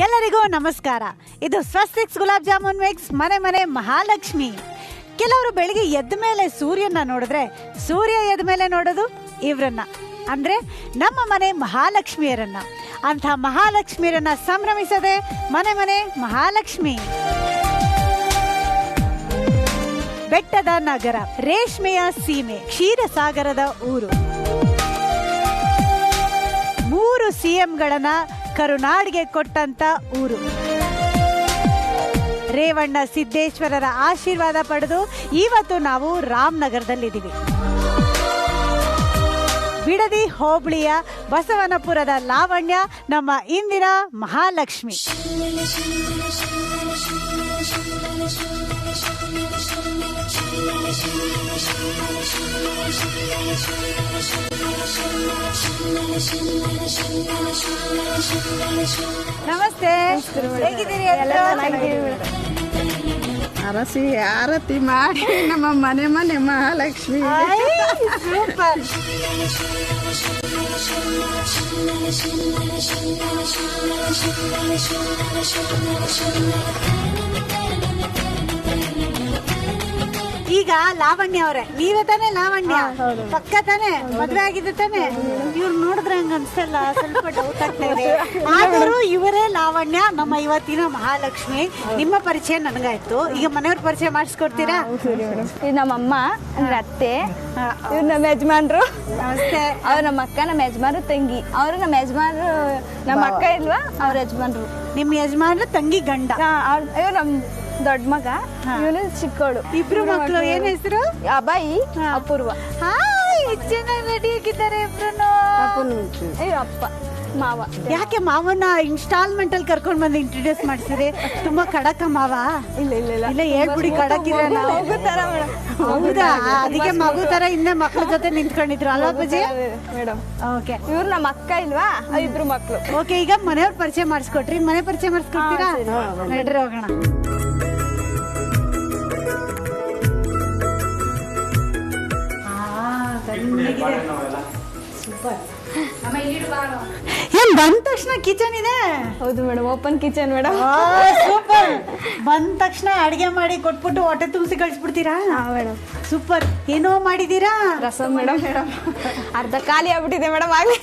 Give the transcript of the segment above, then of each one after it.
ಎಲ್ಲರಿಗೂ ನಮಸ್ಕಾರ. ಇದು ಸ್ವಸ್ತಿಕ್ಸ್ ಗುಲಾಬ್ ಜಾಮೂನ್ ಮಿಕ್ಸ್ ಮನೆ ಮನೆ ಮಹಾಲಕ್ಷ್ಮಿ. ಕೆಲವರು ಬೆಳಿಗ್ಗೆ ಎದ್ದ ಮೇಲೆ ಸೂರ್ಯನ ನೋಡಿದ್ರೆ ಸೂರ್ಯ ಎದ್ದ ಮೇಲೆ ನೋಡೋದು ಇವ್ರನ್ನ, ಅಂದ್ರೆ ನಮ್ಮ ಮನೆ ಮಹಾಲಕ್ಷ್ಮಿಯರನ್ನ. ಅಂಥ ಮಹಾಲಕ್ಷ್ಮಿಯರನ್ನ ಸಂಭ್ರಮಿಸದೆ ಮನೆ ಮನೆ ಮಹಾಲಕ್ಷ್ಮಿ. ಬೆಟ್ಟದ ನಗರ, ರೇಷ್ಮೆಯ ಸೀಮೆ, ಕ್ಷೀರಸಾಗರದ ಊರು. 3 CMಗಳನ್ನ ಕರುನಾಡಿಗೆ ಕೊಟ್ಟಂತ ಊರು. ರೇವಣ್ಣ ಸಿದ್ದೇಶ್ವರರ ಆಶೀರ್ವಾದ ಪಡೆದು ಇವತ್ತು ನಾವು ರಾಮನಗರದಲ್ಲಿದ್ದೀವಿ. ಬಿಡದಿ ಹೋಬಳಿಯ ಬಸವನಪುರದ ಲಾವಣ್ಯ ನಮ್ಮ ಇಂದಿನ ಮಹಾಲಕ್ಷ್ಮಿ. ನಮಸ್ತೆ, ಹೇಗಿದ್ದೀರಿ? ಅರಸಿ ಆರತಿ ಮಾಡಿ ನಮ್ಮ ಮನೆ ಮನೆ ಮಹಾಲಕ್ಷ್ಮಿ. ಸೂಪರ್. ಈಗ ಲಾವಣ್ಯ ಅವರೇ, ನೀವೇ ತಾನೇ ಲಾವಣ್ಯ? ಪಕ್ಕ ತಾನೆ, ಮದ್ವೆ ಆಗಿದೆ ತಾನೆ? ಇವ್ರು ನೋಡಿದ್ರೆ ಹಂಗ ಅನ್ಸಲ್ಲ, ಸ್ವಲ್ಪ ಡೌಟ್ ಆಗ್ತಾ ಇದೆ. ಆದರೂ ಇವರೇ ಲಾವಣ್ಯ, ನಮ್ಮ ಇವತ್ತಿನ ಮಹಾಲಕ್ಷ್ಮಿ. ನಿಮ್ಮ ಪರಿಚಯ ನನಗಾಯ್ತು, ಈಗ ಮನೆಯವ್ರ ಪರಿಚಯ ಮಾಡಿಸ್ಕೊಡ್ತೀರಾ? ಇದು ನಮ್ಮಮ್ಮ ಅಂದ್ರೆ ಅತ್ತೆ, ಇವ್ರು ನಮ್ಮ ಯಜಮಾನ್ರು. ನಮಸ್ತೆ. ಅವ್ರು ನಮ್ಮ ಅಕ್ಕ, ನಮ್ಮ ಯಜಮಾನ್ರು ತಂಗಿ. ಅವರು ನಮ್ಮ ಯಜಮಾನ್ರು, ನಮ್ಮ ಅಕ್ಕ ಇಲ್ವಾ, ಅವ್ರ ಯಜಮಾನ್ರು. ನಿಮ್ಮ ಯಜಮಾನ್ರ ತಂಗಿ ಗಂಡ. ಇವ್ರು ನಮ್ ದೊಡ್ಡ ಮಗ, ಇವನು ಚಿಕ್ಕವಳು. ಇಬ್ರು ಮಕ್ಕಳು. ಏನ್ ಹೆಸರು? ಅಬಾಯಿ, ಅಪೂರ್ವ. ಚೆನ್ನಾಗಿ ರೆಡಿ ಆಗಿದ್ದಾರೆ ಇಬ್ರು. ಅಪ್ಪ ಮಾವ. ಯಾಕೆ ಮಾವನ್ನ ಇನ್ಸ್ಟಾಲ್ಮೆಂಟ್ ಅಲ್ಲಿ ಕರ್ಕೊಂಡ್ ಬಂದು ಇಂಟ್ರೊಡ್ಯೂಸ್ ಮಾಡಿಸಿರಿ? ತುಂಬಾ ಕಡಕ ಮಾವ? ಇಲ್ಲ ಇಲ್ಲ ಇಲ್ಲ ಇಲ್ಲ, ಹೇಳ್ಬಿಡಿ ಕಡಕ್ ಇದೆ. ಹೌದಾ? ಅದಕ್ಕೆ ಮಗು ತರ ಹಿಂದೆ ಮಕ್ಳ ಜೊತೆ ನಿಂತ್ಕೊಂಡಿದ್ರು ಅಲ್ವಾ ಅಪ್ಪಾಜಿ? ಮೇಡಮ್. ಓಕೆ. ಇವ್ರು ನಮ್ಮ ಅಕ್ಕ ಇಲ್ವಾ, ಇಬ್ರು ಮಕ್ಳು. ಓಕೆ, ಈಗ ಮನೆಯವ್ರ ಪರಿಚಯ ಮಾಡಿಸ್ಕೊಟ್ರಿ, ಮನೆ ಪರಿಚಯ ಮಾಡಿಸ್ಕೊಡ್ತೀರಾ? ನಡ್ರಿ ಹೋಗೋಣ. ಏನ್ ಬಂದ ತಕ್ಷಣ ಕಿಚನ್ ಇದೆ? ಹೌದು madam, open kitchen madam. Super. ಬಂದ ತಕ್ಷಣ ಅಡಿಗೆ ಮಾಡಿ ಕೊಟ್ಬಿಟ್ಟು ಹೊಟ್ಟೆ ತುಂಬಿಸಿ ಕಳಿಸ್ಬಿಡ್ತೀರಾ? Madam super. ಏನೋ ಮಾಡಿದೀರಾ? ರಸಂ ಮೇಡಮ್. ಅರ್ಧ ಖಾಲಿ ಆಗ್ಬಿಟ್ಟಿದೆ ಮೇಡಮ್. ಆಗ್ಲಿ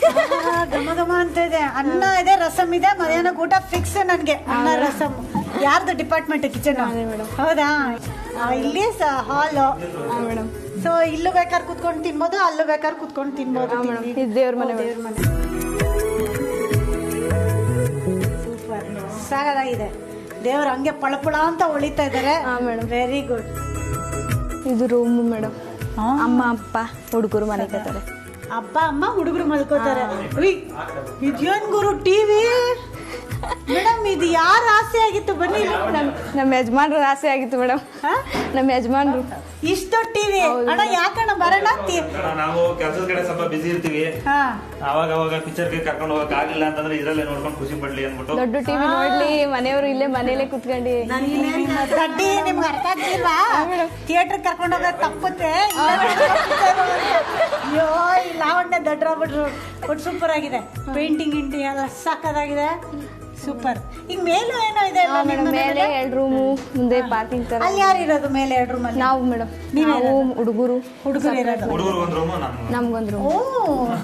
ಘಮ ಘಮ ಅಂತ ಇದೆ. ಅನ್ನ ಇದೆ, ರಸಂ ಇದೆ. ಮಧ್ಯಾಹ್ನ ಊಟ ಫಿಕ್ಸ್ ನನ್ಗೆ, ಅನ್ನ ರಸಂ. ಯಾರ್ದು ಡಿಪಾರ್ಟ್ಮೆಂಟ್ ಕಿಚನ್? ಹೌದಾ? ಇಲ್ಲಿ ಹಾಲು ಮೇಡಮ್. ಸೊ ಇಲ್ಲೂ ಬೇಕಾದ್ರೆ ಕುತ್ಕೊಂಡು ತಿನ್ಬೋದು, ಅಲ್ಲೂ ಬೇಕಾದ್ರೆ ಕುತ್ಕೊಂಡು ತಿನ್ಬೋದು. ದೇವ್ರ ಮನೆ. ಸೂಪರ್, ಸಾಕಾಗಿದೆ. ದೇವ್ರು ಹಂಗೆ ಪಳಪಳ ಅಂತ ಹೊಳಿತಾ ಇದ್ದಾರೆ. Very good. ಇದು ರೂಮ್ ಮೇಡಮ್. ಅಮ್ಮ ಅಪ್ಪ ಹುಡುಗರು ಮಲ್ಕೋತಾರೆ. ಅಪ್ಪ ಅಮ್ಮ ಹುಡುಗರು ಮಲ್ಕೋತಾರೆ. ಇದೇನ್ ಗುರು ಟಿವಿ? ಮೇಡಮ್, ಇದು ಯಾರ ಆಸೆ ಆಗಿತ್ತು? ಬನ್ನಿ. ನಮ್ಮ ಯಜಮಾನ್ರು ಆಸೆ ಆಗಿತ್ತು ಮೇಡಮ್. ನಮ್ಮ ಯಜಮಾನ್ರು ಇಷ್ಟು ಟಿವಿ ಅಣ್ಣ ಯಾಕಣ್ಣ ಬರೋಣ? ನಾವು ಕೆಲಸದ ಕಡೆ ಸ್ವಲ್ಪ ಬಿಸಿ ಇರ್ತೀವಿ. ಅವಾಗ ಅವಾಗ ಪಿಕ್ಚರ್ಗೆ ಕರ್ಕೊಂಡು ಹೋಗಕ್ ಆಗಿಲ್ಲ ಅಂತಂದ್ರೆ ಇದ್ರಲ್ಲೇ ನೋಡ್ಕೊಂಡು ಖುಷಿ ಪಡ್ಲಿ ಅನ್ಬಿಟ್ಟು ದೊಡ್ಡ ಟಿವಿ ನೋಡ್ಲಿ, ಮನೆಯವರು ಇಲ್ಲೇ ಮನೇಲೆ ಕುತ್ಕೊಂಡು. ದಡ್ಡಿ ನಿಮ್ಗೆ ಅರ್ಥ ಆಗ್ತಿಲ್ವಾ? ಥಿಯೇಟರ್ ಕರ್ಕೊಂಡು ಹೋಗೋದು ತಪ್ಪುತ್ತೆ. ಅಯ್ಯೋ, ಈ ಲಾವಣ್ಯ ದಡ್ರಾಗ್ಬಿಟ್ರು. ಬಟ್ ಸೂಪರ್ ಆಗಿದೆ. ಪೇಂಟಿಂಗ್ ಇಂಟಿ ಎಲ್ಲ ಸಾಕಾಗಿದೆ. ಸೂಪರ್. ಈಗ ಮೇಲೂ ಏನೋ ಇದೆ ಮೇಲೆ 2 ರೂಮು, ಮುಂದೆ ಪಾರ್ಕಿಂಗ್ ತರ. ಅಲ್ಲಿ ಯಾರು ಇರೋದು ಮೇಲೆ 2 ರೂಮಲ್ಲಿ? ನಾವು ಮೇಡಮ್. ನಾವು ಹುಡುಗರು ಇರೋದು. ಹುಡುಗರು ಒಂದು ರೂಮು, ನಮ್ಗೊಂದು ರೂಮ್. ಓ,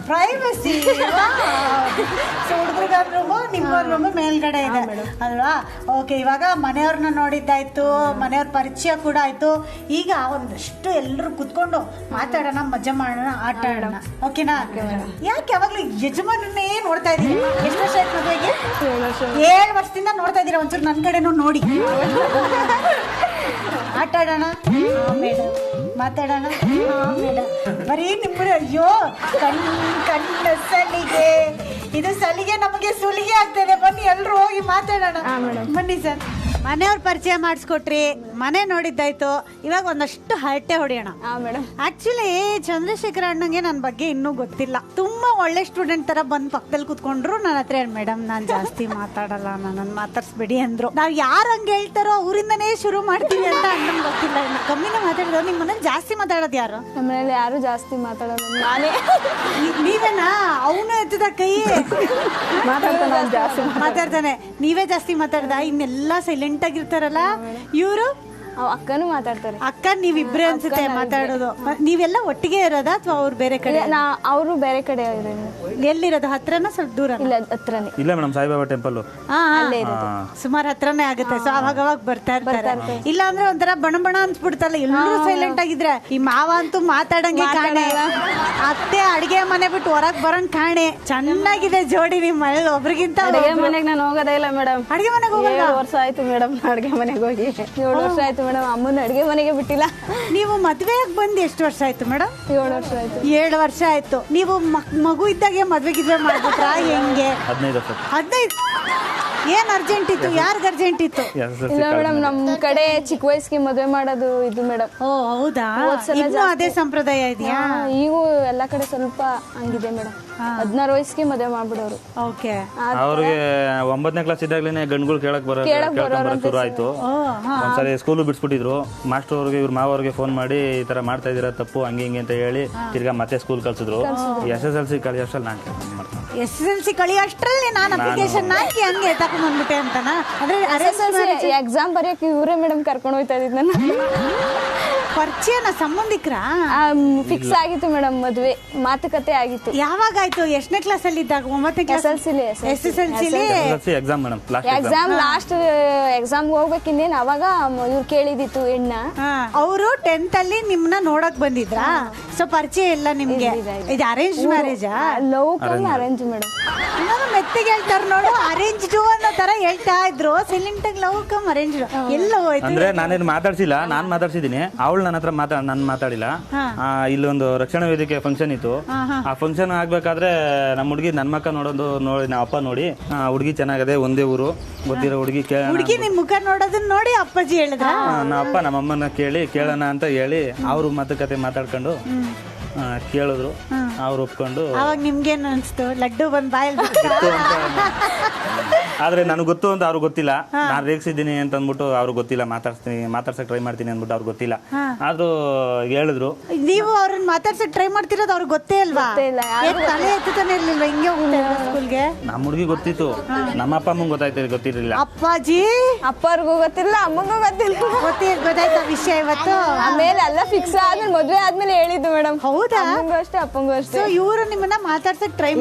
ಪ್ರೈವಸಿ. ಸೊ ಹುಡುಗರಿಗೊಂದು ರೂಮು, ನಿಮ್ಗೊಂದು ರೂಮು ಮೇಲ್ಗಡೆ ಇದೆ ಅಲ್ವಾ? ಓಕೆ, ಇವಾಗ ಮನೆಯವ್ರನ್ನ ನೋಡಿದ್ದಾಯ್ತು, ಮನೆಯವ್ರ ಪರಿಚಯ ಕೂಡ ಆಯ್ತು. ಈಗ ಒಂದಷ್ಟು ಎಲ್ಲರೂ ಕುತ್ಕೊಂಡು ಮಾತಾಡೋಣ, ಮಜಾ ಮಾಡೋಣ, ಆಟ ಆಡೋಣ. ಓಕೆನಾ? ಯಾಕೆ ಯಾವಾಗ್ಲೂ ಯಜಮಾನನ್ನೇ ನೋಡ್ತಾ ಇದೀನಿ? ಎಷ್ಟು ವರ್ಷ ಆಯ್ತು ಮದುವೆಗೆ? 7 ವರ್ಷದಿಂದ ನೋಡ್ತಾ ಇದ್ದೀರಾ. ಒಂಚೂರು ನನ್ನ ಕಡೆನೂ ನೋಡಿ. ಆಟ ಆಡೋಣ, ಮೇಡಮ್. ಮಾತಾಡೋಣ, ಮೇಡಮ್. ಬರೀ ನಿಮ್ಮರು. ಅಯ್ಯೋ, ಕಣ್ಣ ಸಲಿಗೆ. ಇದು ಸಲಿಗೆ ನಮಗೆ ಸುಲಿಗೆ ಆಗ್ತದೆ. ಬನ್ನಿ ಎಲ್ರು ಹೋಗಿ ಮಾತಾಡೋಣ. ಬನ್ನಿ ಸರ್. ಮನೆಯವ್ರ ಪರಿಚಯ ಮಾಡಿಸ್ಕೊಟ್ರಿ, ಮನೆ ನೋಡಿದ್ದಾಯ್ತು. ಇವಾಗ ಒಂದಷ್ಟು ಹರಟೆ ಹೊಡೆಯೋಣ. ಮೇಡಮ್. ಆಕ್ಚುಲಿ ಚಂದ್ರಶೇಖರ ಅಣ್ಣಂಗೆ ನನ್ನ ಬಗ್ಗೆ ಇನ್ನೂ ಗೊತ್ತಿಲ್ಲ. ತುಂಬಾ ಒಳ್ಳೆ ಸ್ಟೂಡೆಂಟ್ ತರ ಬಂದ್ ಪಕ್ಕದಲ್ಲಿ ಕುತ್ಕೊಂಡ್ರು. ನನ್ನ ಹತ್ರ ಮೇಡಮ್ ನಾನ್ ಜಾಸ್ತಿ ಮಾತಾಡಲ್ಲ, ನನ್ನನ್ನು ಮಾತಾಡ್ಸ್ಬೇಡಿ ಅಂದ್ರು. ನಾವ್ ಯಾರು ಹಂಗೆ ಹೇಳ್ತಾರೋ ಅವರಿಂದನೇ ಶುರು ಮಾಡ್ತೀವಿ ಅಂತ ಅಣ್ಣಂಗೆ ಗೊತ್ತಿಲ್ಲ. ಇನ್ನು ಕಮ್ಮಿನೇ ಮಾತಾಡಿದ್ರು. ನಿಮ್ಮ ಮನೇಲಿ ಜಾಸ್ತಿ ಮಾತಾಡೋದು ಯಾರು? ನಮ್ಮ ಮನೇಲಿ ಯಾರು ಜಾಸ್ತಿ ಮಾತಾಡೋದು ನಾನೇ. ನೀವೇನಾ? ಅವನು ಎತ್ತದ ಕೈ ಮಾತಾಡ್ತಾನೆ. ನೀವೇ ಜಾಸ್ತಿ ಮಾತಾಡ್ದ? ಇನ್ನೆಲ್ಲ ಸೈಲೆಂಟ್ ಆಗಿರ್ತಾರಲ್ಲ ಇವರು. ಅಕ್ಕನೂ ಮಾತಾಡ್ತಾರೆ. ಅಕ್ಕ ನೀವಿಬ್ರೇ ಅನ್ಸುತ್ತೆ ಮಾತಾಡೋದು. ನೀವೆಲ್ಲ ಒಟ್ಟಿಗೆ ಇರೋದಾ ಅಥವಾ ಅವ್ರು ಬೇರೆ ಕಡೆ? ಅವರು ಬೇರೆ ಕಡೆ ಎಲ್ಲಿರೋದು? ಹತ್ರನ ಸ್ವಲ್ಪ ದೂರ? ಇಲ್ಲ ಹತ್ರನೇ. ಇಲ್ಲ ಮೇಡಮ್, ಸಾಯಿಬಾಬಾ ಟೆಂಪಲ್ ಸುಮಾರು ಹತ್ರನೇ ಆಗುತ್ತೆ. ಸೊ ಅವಾಗ ಬರ್ತಾ ಇರ್ತಾರೆ. ಇಲ್ಲ ಅಂದ್ರೆ ಒಂಥರ ಬಣ ಅನ್ಸ್ಬಿಡ್ತಲ್ಲ ಎಲ್ಲರೂ ಸೈಲೆಂಟ್ ಆಗಿದ್ರೆ. ಈ ಮಾವ ಅಂತೂ ಮಾತಾಡಂಗೆ ಕಾಣೆ, ಅತ್ತೆ ಅಡಿಗೆ ಮನೆ ಬಿಟ್ಟು ಹೊರಗ್ ಬರಂಗ್ ಕಾಣೆ. ಚೆನ್ನಾಗಿದೆ ಜೋಡಿ ನಿಮ್ಮ ಮನೇಲಿ. ಒಬ್ರಿಗಿಂತ ಅಡಿಗೆ ಮನೆಗೆ ನಾನು ಹೋಗೋದೇ ಇಲ್ಲ ಮೇಡಮ್. ಅಡಿಗೆ ಮನೆಗೆ ಹೋಗಲ್ಲ? 7 ವರ್ಷ ಆಯ್ತು ಮೇಡಮ್ ಅಡಿಗೆ ಮನೆಗೆ ಹೋಗಿ. 7 ವರ್ಷ ಆಯ್ತು ಮೇಡಮ್. ಅಮ್ಮನ ಅಡಿಗೆ ಮನೆಗೆ ಬಿಟ್ಟಿಲ್ಲ. ನೀವು ಮದ್ವೆಯಾಗಿ ಬಂದು ಎಷ್ಟು ವರ್ಷ ಆಯ್ತು ಮೇಡಮ್? 7 ವರ್ಷ ಆಯ್ತು. 7 ವರ್ಷ ಆಯ್ತು. ನೀವು ಮಗು ಇದ್ದಾಗೆ ಮದ್ವೆಗಿದ್ವೆ ಮಾಡ್ಬಿಟ್ರಾ ಹೆಂಗೆ? 15 ವರ್ಷ. 15? ಏನ್ ಅರ್ಜೆಂಟ್ ಇತ್ತು? ಯಾರ್ಗ ಅರ್ಜೆಂಟ್ ಇತ್ತು? ಇಲ್ಲ ಮೇಡಮ್, ನಮ್ ಕಡೆ ಚಿಕ್ಕ ವಯಸ್ಸಿಗೆ ಮದ್ವೆ ಮಾಡೋದು ಇದು ಮೇಡಮ್. ಓ ಹೌದಾ? ಇನ್ನೂ ಅದೇ ಸಂಪ್ರದಾಯ ಇದೆಯಾ? ಈಗೂ ಎಲ್ಲಾ ಕಡೆ ಸ್ವಲ್ಪ ಹಂಗಿದೆ ಮೇಡಮ್. 16 ವಯಸ್ಸಿಗೆ ಮದ್ವೆ ಮಾಡ್ಬಿಡೋರು. ಓಕೆ. ಅವ್ರಿಗೆ 9ನೇ ಕ್ಲಾಸ್ ಇದ್ದಾಗ್ಲೇನೆ ಗಂಡುಗಳು ಕೇಳಕ್ ಬರೋದು ಶುರು ಆಯ್ತು. ಒಂದ್ಸರಿ ಸ್ಕೂಲು ಬಿಡ್ಸ್ಬಿಟ್ಟಿದ್ರು ಮಾಸ್ಟರ್ ಅವ್ರಿಗೆ. ಇವ್ರ ಮಾವವ್ರಿಗೆ ಫೋನ್ ಮಾಡಿ ಈ ತರ ಮಾಡ್ತಾ ಇದೀರಾ ತಪ್ಪು ಹಂಗೆ ಹಿಂಗೆ ಅಂತ ಹೇಳಿ ತಿರ್ಗಾ ಮತ್ತೆ ಸ್ಕೂಲ್ ಕಳ್ಸಿದ್ರು. SSLC ಕಳಿಯೋಷ್ಟ್ರಲ್ಲಿ ನಾನು ಕೆಲಸ ಮಾಡ್ತೀನಿ. SSLC ಕಳಿಯೋಷ್ಟ್ರಲ್ಲಿ ನಾನು ಅಪ್ಲಿಕೇಶನ್ ಹಾಕಿ ಹಂಗೆ ತಕೊಂಡ್ ಬಂದ್ಬಿಟ್ಟೆ ಅಂತನಾ? ಅಂದ್ರೆ ಎಕ್ಸಾಮ್ ಬರೆಯಕ್ಕೆ ಇವರೇ ಮೇಡಮ್ ಕರ್ಕೊಂಡು ಹೋಗ್ತಾ ಇದ್ದಿದ್ದು ನನ್ನ. ಪರಿಚಯನ? ಸಂಬಂಧಿಕರ? ಫಿಕ್ಸ್ ಆಗಿತ್ತು ಮೇಡಮ್ ಮದ್ವೆ, ಮಾತುಕತೆ ಆಗಿತ್ತು. ಯಾವಾಗ ಆಯ್ತು? ಎಷ್ಟನೇ ಕ್ಲಾಸ್ ಅಲ್ಲಿ ಇದ್ದಾಗ? 9ನೇ class? SSLC exam madam. Exam last exam ಹೋಗ್ಬೇಕಿಂದೇನು ಅವಾಗ ಇವ್ರು ಕೇಳಿದಿತ್ತು ಹೆಣ್ಣ. ಅವರು 10th ಅಲ್ಲಿ ನಿಮ್ನ ನೋಡಕ್ ಬಂದಿದ್ರಾ? ಸೊ ಪರಿಚಯ ಇಲ್ಲ ನಿಮ್ಗೆ? ಇದು ಅರೇಂಜ್ ಮ್ಯಾರೇಜಾ? Love cum arrange madam. ಮೆತ್ತಿಗೆ ಹೇಳ್ತಾರ ನೋಡು, ಅರೇಂಜ್ ಅನ್ನೋ ತರ ಹೇಳ್ತಾ ಇದ್ರು. ಸೈಲೆಂಟ್ ಆಗಿ ಲವ್ ಕಮ್ ಅರೇಂಜ್ ಎಲ್ಲ ಹೋಯ್ತು. ಅಂದ್ರೆ ನಾನೇನು ಮಾತಾಡ್ಸಿಲ್ಲ, ನಾನ್ ಮಾತಾಡ್ಸಿದೀನಿ. ಅವಳು ನನ್ನ ಹತ್ರ ನಾನು ಮಾತಾಡಿಲ್ಲ. ಇಲ್ಲೊಂದು ರಕ್ಷಣಾ ವೇದಿಕೆ ಫಂಕ್ಷನ್ ಇತ್ತು. ಆ ಫಂಕ್ಷನ್ ಆಗ್ಬೇಕಾದ್ರೆ ನಮ್ಮ ಹುಡುಗಿ ನನ್ನ ಮಕ್ಕ ನೋಡಿ ನಮ್ಮ ಅಪ್ಪ ನೋಡಿ ಹುಡುಗಿ ಚೆನ್ನಾಗದೆ, ಒಂದೇ ಊರು, ಗೊತ್ತಿರೋ ಹುಡುಗಿ ಹುಡುಗಿ ನಿಮ್ ಮುಖ ನೋಡೋದನ್ನ ನೋಡಿ ಅಪ್ಪಾಜಿ ಹೇಳಿದ್ರ? ನಮ್ಮ ಅಪ್ಪ ನಮ್ಮಮ್ಮನ ಕೇಳೋಣ ಅಂತ ಹೇಳಿ ಅವರು ಮಾತುಕತೆ ಮಾತಾಡ್ಕೊಂಡು ಕೇಳಿದ್ರು. ಅವ್ರು ಒಪ್ಕೊಂಡು. ಅವಾಗ ನಿಮ್ಗೇನು ಅನ್ಸ್ತು? ಲಡ್ಡು ಬಂದ್ ಬಾಯಲ್ಲಿ ಆದ್ರೆ ನನಗೆ ಗೊತ್ತು ಅಂತ ಅವ್ರಿಗೆ ಗೊತ್ತಿಲ್ಲ. ನಾನು ರೇಗಿಸಿದ್ದೀನಿ ಅಂತ ಅಂದ್ಬಿಟ್ಟು ಅವ್ರಿಗೆ ಗೊತ್ತಿಲ್ಲ. ಮಾತಾಡ್ಸಕ್ ಟ್ರೈ ಮಾಡ್ತೀನಿ ಅಂದ್ಬಿಟ್ಟು ಅವ್ರಿಗೆ ಗೊತ್ತಿಲ್ಲ. ಆದ್ರೂ ಹೇಳಿದ್ರು. ನೀವು ಅವ್ರನ್ನ ಮಾತಾಡ್ಸಕ್ ಟ್ರೈ ಮಾಡ್ತಿರೋದು ಅವ್ರಿಗೆ ಗೊತ್ತೇ ಅಲ್ವಾ? ತಲೆ ಎತ್ತಾನೆ ಇರ್ಲಿಲ್ವಾ? ಹಿಂಗೆ ಹೋಗ್ತಾ ಸ್ಕೂಲ್ಗೆ? ನಮ್ಮ ಹುಡುಗಿ ಗೊತ್ತಿತ್ತು, ನಮ್ಮ ಅಪ್ಪ ಅಮ್ಮಂಗೆ ಗೊತ್ತಿರಲಿಲ್ಲ. ಅಪ್ಪಾಜಿ ಅಪ್ಪರ್ಗೂ ಗೊತ್ತಿಲ್ಲ, ಅಮ್ಮಂಗೂ ಗೊತ್ತಾಯ್ತಾ ವಿಷಯ ಇವತ್ತು? ಆಮೇಲೆ ಎಲ್ಲ ಫಿಕ್ಸ್ ಆದ್ಮೇಲೆ ಮದ್ವೆ ಆದ್ಮೇಲೆ ಹೇಳಿದ್ದು ಮೇಡಮ್. ಹೌದಾ? ಅಷ್ಟೇ ಅಪ್ಪಂಗೂ ಅಷ್ಟೇ. ಇವರು ನಿಮ್ಮನ್ನ ಮಾತಾಡ್ಸಕ್ ಟ್ರೈ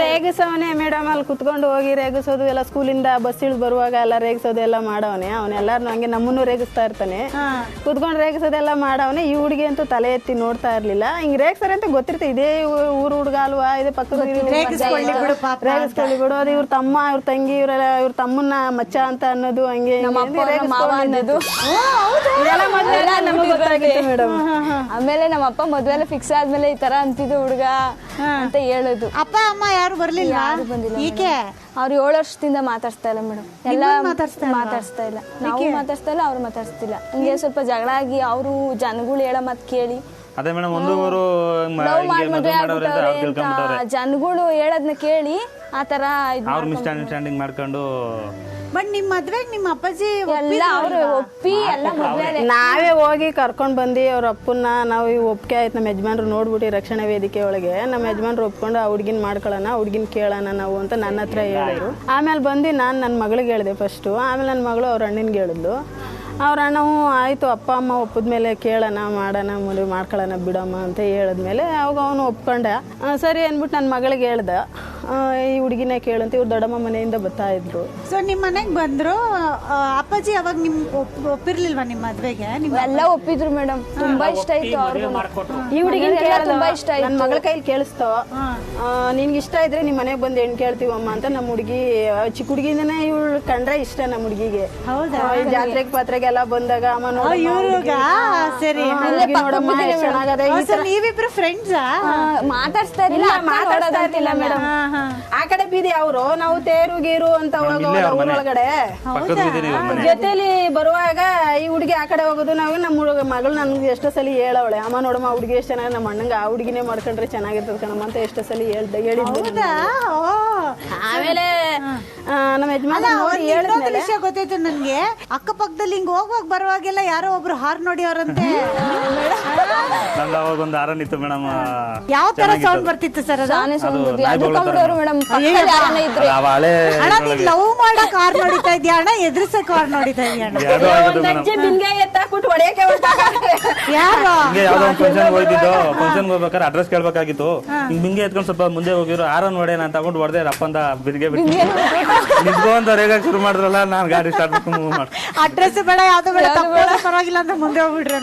ರೇಗಿಸವನೇ ಮೇಡಮ್. ಅಲ್ಲಿ ಕುತ್ಕೊಂಡು ಹೋಗಿ ರೇಗಿಸೋದು ಎಲ್ಲ, ಸ್ಕೂಲಿಂದ ಬಸ್ ಇಳಿದು ಬರುವಾಗ ಎಲ್ಲ ರೇಗಿಸೋದು ಎಲ್ಲ ಮಾಡವನೆ. ಅವನೆಲ್ಲಾರು ಹಂಗೆ ನಮ್ಮನ್ನು ರೇಗಿಸ್ತಾ ಇರ್ತಾನೆ. ಕುತ್ಕೊಂಡು ರೇಗಿಸೋದೆಲ್ಲ ಮಾಡವನೆ. ಈ ಹುಡುಗಿ ಅಂತೂ ತಲೆ ಎತ್ತಿ ನೋಡ್ತಾ ಇರ್ಲಿಲ್ಲ. ಹಿಂಗ್ ರೇಗಿಸ್ತಾರೆ ಅಂತ ಗೊತ್ತಿರುತ್ತೆ. ಇದೇ ಊರು ಹುಡುಗ ಅಲ್ವಾ, ಇದೇ ಪಕ್ಕದ ರೇಗಿಸ್ಕೊಳ್ಳಿ ಬಿಡು. ಅದು ಇವ್ರ ತಮ್ಮ, ಇವ್ರ ತಂಗಿ, ಇವ್ರ ತಮ್ಮನ್ನ ಮಚ್ಚ ಅಂತ ಅನ್ನೋದು, ಹಂಗೆ ಮೇಡಮ್. ಆಮೇಲೆ ನಮ್ಮ ಅಪ್ಪ ಮದ್ವೆ ಎಲ್ಲ ಫಿಕ್ಸ್ ಆದ್ಮೇಲೆ ಈ ತರ ಅಂತಿದ್ದು ಹುಡುಗ ಅಂತ ಹೇಳೋದು. ಅಪ್ಪ ಅಮ್ಮ ಯಾರು ಬರ್ಲಿಲ್ಲ? ಯಾರು ಬಂದಿಲ್ಲ. ಈಕೆ ಅವ್ರು 7 ವರ್ಷದಿಂದ ಮಾತಾಡ್ಸ್ತಾ ಇಲ್ಲ ಮೇಡಮ್. ಎಲ್ಲ ಮಾತಾಡ್ಸ್ತಾ ಇಲ್ಲ. ನಾವು ಮಾತಾಡ್ಸ್ತಾ ಇಲ್ಲ, ಅವ್ರು ಮಾತಾಡ್ಸ್ತಿಲ್ಲ. ಹಿಂಗೆ ಸ್ವಲ್ಪ ಜಗಳ ಆಗಿ ಅವರು ಜನಗಳು ಹೇಳೋ ಮಾತು ಕೇಳಿ ಅದೇ ಮೇಡಮ್ ಒಂದೂವರು ಜನಗಳು ಹೇಳೋದನ್ನ ಕೇಳಿ ಆತರ ಅವ್ರ ಮಿಸ್ಅಂಡರ್ಸ್ಟ್ಯಾಂಡಿಂಗ್ ಮಾಡ್ಕೊಂಡು. ಬಟ್ ನಿಮ್ ಮದ್ವೆಗ್ ನಿಮ್ಮ ಅಪ್ಪಾಜಿ ಎಲ್ಲ ಅವ್ರು ಒಪ್ಪಿ ಎಲ್ಲ ಮದ್ವೆ ನಾವೇ ಹೋಗಿ ಕರ್ಕೊಂಡ್ ಬಂದು ಅವ್ರ ಅಪ್ಪನ್ನ ನಾವು ಒಪ್ಪಿಗೆ ಆಯ್ತು. ನಮ್ಮ ಯಜಮಾನ್ರು ನೋಡ್ಬಿಟ್ಟು ರಕ್ಷಣಾ ವೇದಿಕೆ ಒಳಗೆ ನಮ್ಮ ಯಜಮಾನ್ರು ಒಪ್ಕೊಂಡು ಆ ಹುಡ್ಗಿನ್ ಮಾಡ್ಕೊಳ್ಳೋಣ, ಹುಡ್ಗಿನ್ ಕೇಳೋಣ ನಾವು ಅಂತ ನನ್ನ ಹತ್ರ ಹೇಳಿದ್ರು. ಆಮೇಲೆ ಬಂದು ನಾನು ನನ್ನ ಮಗಳಿಗೆ ಹೇಳಿದೆ ಫಸ್ಟು. ಆಮೇಲೆ ನನ್ನ ಮಗಳು ಅವ್ರ ಅಣ್ಣನಿಗೆ ಹೇಳಿದ್ಲು. ಅವ್ರ ಅಣ್ಣವು ಆಯಿತು ಅಪ್ಪ ಅಮ್ಮ ಒಪ್ಪಿದ್ಮೇಲೆ ಕೇಳೋಣ, ಮಾಡೋಣ, ಮದುವೆ ಮಾಡ್ಕೊಳ್ಳೋಣ ಬಿಡಮ್ಮ ಅಂತ ಹೇಳಿದ್ಮೇಲೆ ಅವಾಗ ಅವನು ಒಪ್ಕೊಂಡ. ಸರಿ ಅಂದ್ಬಿಟ್ಟು ನನ್ನ ಮಗಳಿಗೆ ಹೇಳ್ದೆ, ಈ ಹುಡುಗಿನ ಕೇಳಂತ. ಇವ್ರು ದೊಡ್ಡಮ್ಮ ಮನೆಯಿಂದ ಬರ್ತಾ ಇದ್ರು. ಸೊ ನಿಮ್ಮ ಮನೆಗೆ ಬಂದ್ರು. ಅಪ್ಪಾಜಿ ಅವಾಗ ನಿಮ್ ಒಪ್ಪಿರ್ಲಿಲ್ವಾ ನಿಮ್ಮ ಮದ್ವೆಗೆ? ಎಲ್ಲ ಒಪ್ಪಿದ್ರು ಮೇಡಮ್. ತುಂಬಾ ಇಷ್ಟ ಆಯ್ತು ಅವ್ರಿಗೆ. ಈ ಹುಡುಗಿನ ತುಂಬಾ ಇಷ್ಟ ಆಯ್ತು. ನನ್ನ ಮಗಳ ಕೈಲಿ ಕೇಳಿಸ್ತಾವ, ನಿನ್ಗೆ ಇಷ್ಟ ಇದ್ರೆ ನಿಮ್ಮ ಮನೆಗೆ ಬಂದು ಹೆಣ್ಣು ಕೇಳ್ತೀವಮ್ಮ ಅಂತ. ನಮ್ಮ ಹುಡುಗಿ ಚಿಕ್ಕ ಹುಡುಗಿಯಿಂದನೇ ಇವಳು ಕಂಡ್ರೆ ಇಷ್ಟ ನಮ್ಮ ಹುಡುಗಿಗೆ. ಜಾತ್ರೆಗೆ ಪಾತ್ರೆಗೆ ಎಲ್ಲ ಬಂದಾಗ ಅಮ್ಮ ಸರಿ ಚೆನ್ನಾಗದ. ನೀವಿಬ್ರು ಫ್ರೆಂಡ್ಸಾ? ಮಾತಾಡ್ಸ್ತಾ ಇರಲಿಲ್ಲ ಮೇಡಮ್. ಆ ಕಡೆ ಬೀದಿ ಅವರು ನಾವು ತೇರು ಗೀರು ಅಂತ ಹೋಗೋದು ಊರೊಳಗಡೆ ಜೊತೆಲಿ ಬರುವಾಗ ಈ ಹುಡುಗಿ ಆ ಕಡೆ ಹೋಗೋದು ನಾವು ನಮ್ಮ ಮಗಳು ನನ್ಗೆ ಎಷ್ಟೋ ಸಲ ಹೇಳವಳೆ ಅಮ್ಮ ನೋಡಮ್ಮ ಹುಡುಗಿ ಎಷ್ಟು ಚೆನ್ನಾಗಿ ನಮ್ಮ ಅಣ್ಣಂಗ ಆ ಹುಡುಗಿನೇ ಮಾಡ್ಕೊಂಡ್ರೆ ಚೆನ್ನಾಗಿರ್ತದ ಕಣಮ್ಮ ಅಂತ ಎಷ್ಟೋ ಸಲ ಹೇಳಿದ್ದೆ. ಆಮೇಲೆ ನಮ್ಮ ಯಜಮಾನ ವಿಷಯ ಗೊತ್ತಾಯ್ತು ನನ್ಗೆ, ಅಕ್ಕಪಕ್ಕದಲ್ಲಿ ಹಿಂಗ್ ಹೋಗುವಾಗ ಬರುವಾಗೆಲ್ಲ ಯಾರೋ ಒಬ್ರು ಹಾರ್ ನೋಡಿ ಅವ್ರಂತೆ. ಅವಾಗ ಒಂದು ಹಾರನ್ ಇತ್ತು ಮೇಡಮ್. ಯಾವ ತರ ಸೌಂಡ್ ಬರ್ತಿತ್ತು ಸರ್ ಅದು? ಲವ್ ಮಾಡಕ್ ಹಾರ್ ನೋಡಿತಾ ಇದ್ಯಾ ಅಣ್ಣ, ಎದುರಿಸಕ್ ಹಾರ್ ನೋಡಿತಾ ಇದ್ಯಾ ಅಣ್ಣ? ಯಾರು ಯಾವ್ದೋ ಒಂದು ಫಂಕ್ಷನ್ ಹೋಯ್ತಿದ್ದು, ಫಂಕ್ಷನ್ ಹೋಗ್ಬೇಕಾದ್ರೆ ಅಡ್ರೆಸ್ ಕೇಳ್ಬೇಕಾಗಿತ್ತು. ಹಿಂಗೆ ಎತ್ಕೊಂಡು ಸ್ವಲ್ಪ ಮುಂದೆ ಹೋಗಿರೋ ಹಾರನ್ ಹೊಡೆ ನಾನು ತಗೊಂಡು ಹೊಡೆದೆ ರಪ್ಪಂದ ಬಿರ್ಗೆ ಬಿಟ್ಟು ನಿಂತ್ಕೊಂತ ರೇಗಾಕ್ ಶುರು ಮಾಡಿದ್ರಲ್ಲ, ನಾನು ಗಾಡಿ ಸ್ಟಾರ್ಟ್ ಮಾಡ್ಕೊಂಡು ಅಡ್ರೆಸ್ ಬೇಡ ಯಾವ್ದು ಬೇಡ ಪರವಾಗಿಲ್ಲ ಅಂತ ಮುಂದೆ ಹೋಗ್ಬಿಟ್ರೆ.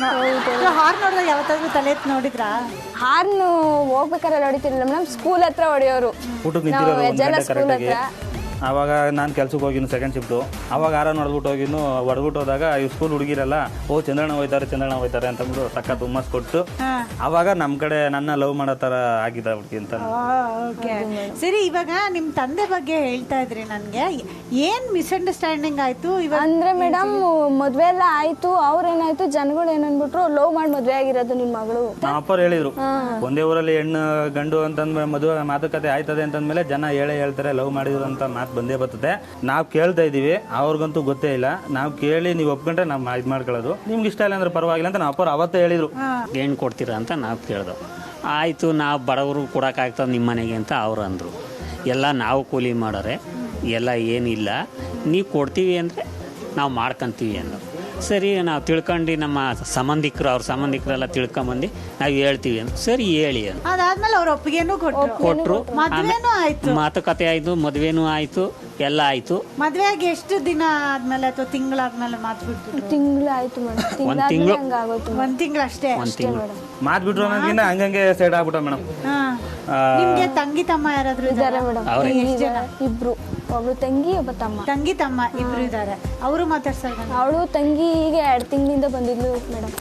ಹಾರ್ ನೋಡಿದ್ರೆ ಯಾವತ್ತಾದ್ರೂ ತಲೆ ಎತ್ತಿ ನೋಡಿದ್ರಾ? ಹಾರ್ನು ಹೋಗ್ಬೇಕಾದ್ರೆ ಹೊಡಿತಿರ್ಲಿಲ್ಲ ಮೇಡಮ್, ಸ್ಕೂಲ್ ಹತ್ರ ಹೊಡೆಯೋರು. ಊಟಕ್ಕೆ ನಿಂತಿರೋದು ಕರೆಕ್ಟಾಗಿ. ಆವಾಗ ನಾನು ಕೆಲ್ಸಕ್ಕೆ ಹೋಗಿದ್ದು ಸೆಕೆಂಡ್ ಶಿಫ್ಟು. ಅವಾಗ ಹಾರನ್ ಹೊಡೆದ್ಬಿಟ್ಟು ಹೋಗಿದ್ದು, ಹೊಡೆದ್ಬಿಟ್ಟು ಹೋದಾಗ ಈ ಸ್ಕೂಲ್ ಹುಡುಗಿರಲ್ಲ, ಓ ಚಂದ್ರಣ್ಣ ಹೋಯ್ತಾರೆ ಅಂತಂದ್ಬಿಟ್ಟು ಸಕ್ಕ ತುಮ್ಮಸ್ ಕೊಟ್ಟು ಅವಾಗ ನಮ್ಮ ಕಡೆ ನನ್ನ ಲವ್ ಮಾಡೋ ಥರ ಆಗಿದೆ ಹುಡುಗಿ ಅಂತ. ಸರಿ, ಇವಾಗ ನಿಮ್ ತಂದೆ ಬಗ್ಗೆ ಹೇಳ್ತಾ ಇದ್ರಿ ನನ್ಗೆ, ಏನ್ ಮಿಸ್ಅಂಡರ್ಸ್ಟ್ಯಾಂಡಿಂಗ್ ಆಯ್ತು ಇವಾಗ? ಅಂದ್ರೆ ಮೇಡಮ್ ಮದ್ವೆ ಎಲ್ಲ ಆಯ್ತು, ಅವ್ರೇನಾಯ್ತು ಜನಗಳು ಏನನ್ಬಿಟ್ರು, ಲವ್ ಮಾಡಿ ಮದ್ವೆ ಆಗಿರೋದು ನಿಮ್ ಮಗಳು. ನಮ್ಮ ಅಪ್ಪರು ಹೇಳಿದ್ರು, ಒಂದೇ ಊರಲ್ಲಿ ಹೆಣ್ಣು ಗಂಡು ಅಂತಂದ್ಮೇಲೆ ಮದುವೆ ಮಾತುಕತೆ ಆಯ್ತದೆ ಅಂತಂದ್ಮೇಲೆ ಜನ ಹೇಳ್ತಾರೆ ಲವ್ ಮಾಡಿದ್ರು ಅಂತ ಮಾತು ಬಂದೇ ಬರ್ತದೆ. ನಾವು ಕೇಳ್ತಾ ಇದೀವಿ, ಅವ್ರಿಗಂತೂ ಗೊತ್ತೇ ಇಲ್ಲ. ನಾವು ಕೇಳಿ ನೀವು ಒಪ್ಕೊಂಡ್ರೆ ನಾವು ಇದು ಮಾಡ್ಕೊಳ್ಳೋದು, ನಿಮ್ಗೆ ಇಷ್ಟ ಇಲ್ಲ ಅಂದ್ರೆ ಪರವಾಗಿಲ್ಲ ಅಂತ ನಮ್ಮ ಅಪ್ಪರು ಅವತ್ತೇ ಹೇಳಿದ್ರು. ಏನು ಕೊಡ್ತೀರಾ ಅಂತ ನಾವು ಕೇಳ್ದೋ, ಆಯಿತು ನಾವು ಬಡವರು ಕೊಡೋಕ್ಕಾಗ್ತದೆ ನಿಮ್ಮ ಮನೆಗೆ ಅಂತ ಅವ್ರು ಅಂದರು. ಎಲ್ಲ ನಾವು ಕೂಲಿ ಮಾಡೋರೆ, ಎಲ್ಲ ಏನಿಲ್ಲ, ನೀವು ಕೊಡ್ತೀವಿ ಅಂದರೆ ನಾವು ಮಾಡ್ಕೊತೀವಿ ಅಂದರು. ಸರಿ ನಾವು ತಿಳ್ಕೊಂಡು ನಮ್ಮ ಸಂಬಂಧಿಕರು ಅವ್ರ ಸಂಬಂಧಿಕರೆಲ್ಲ ತಿಳ್ಕೊಂಬಂದು ನಾವು ಹೇಳ್ತೀವಿ ಅಂತ. ಸರಿ ಹೇಳಿ ಅಂತ ಅದಾದ್ಮೇಲೆ ಅವ್ರ ಒಪ್ಪಿಗೆನೂ ಕೊಟ್ಟರು. ಆಯ್ತು, ಮಾತುಕತೆ ಆಯಿತು, ಮದುವೆನೂ ಆಯಿತು, ಎಲ್ಲ ಆಯಿತು. ಮದ್ವೆ ಆಗಿ ಎಷ್ಟು ದಿನ ಆದ್ಮೇಲೆ ಅಥವಾ ತಿಂಗಳಾದ್ಮೇಲೆ ಮಾತು ಬಿಟ್ಟು? ತಿಂಗಳಾಯ್ತು ಮೇಡಮ್, ಒಂದು ತಿಂಗಳು ಒಂದ್ ತಿಂಗಳು ಅಷ್ಟೇ. ಮಾತು ಬಿಟ್ರು ಅನ್ನೋದಕ್ಕಿಂತ ಹಂಗಂಗೆ ಸೈಡ್ ಆಗ್ಬಿಟ್ಟ ಮೇಡಮ್. ನಿಮ್ಗೆ ತಂಗಿ ತಮ್ಮ ಯಾರಾದ್ರೂ ಇದಾರೆ ಮೇಡಮ್? ಇಬ್ರು, ಒಬ್ಳು ತಂಗಿ ಒಬ್ಬ ತಮ್ಮ. ತಂಗಿ ತಮ್ಮ ಇಬ್ರು ಇದಾರೆ. ಅವರು ಮಾತಾಡ್ಸಲ್ಲ? ಅವಳು ತಂಗಿ ಈಗ 2 ತಿಂಗಳಿಂದ ಬಂದಿದ್ಲು ಮೇಡಮ್.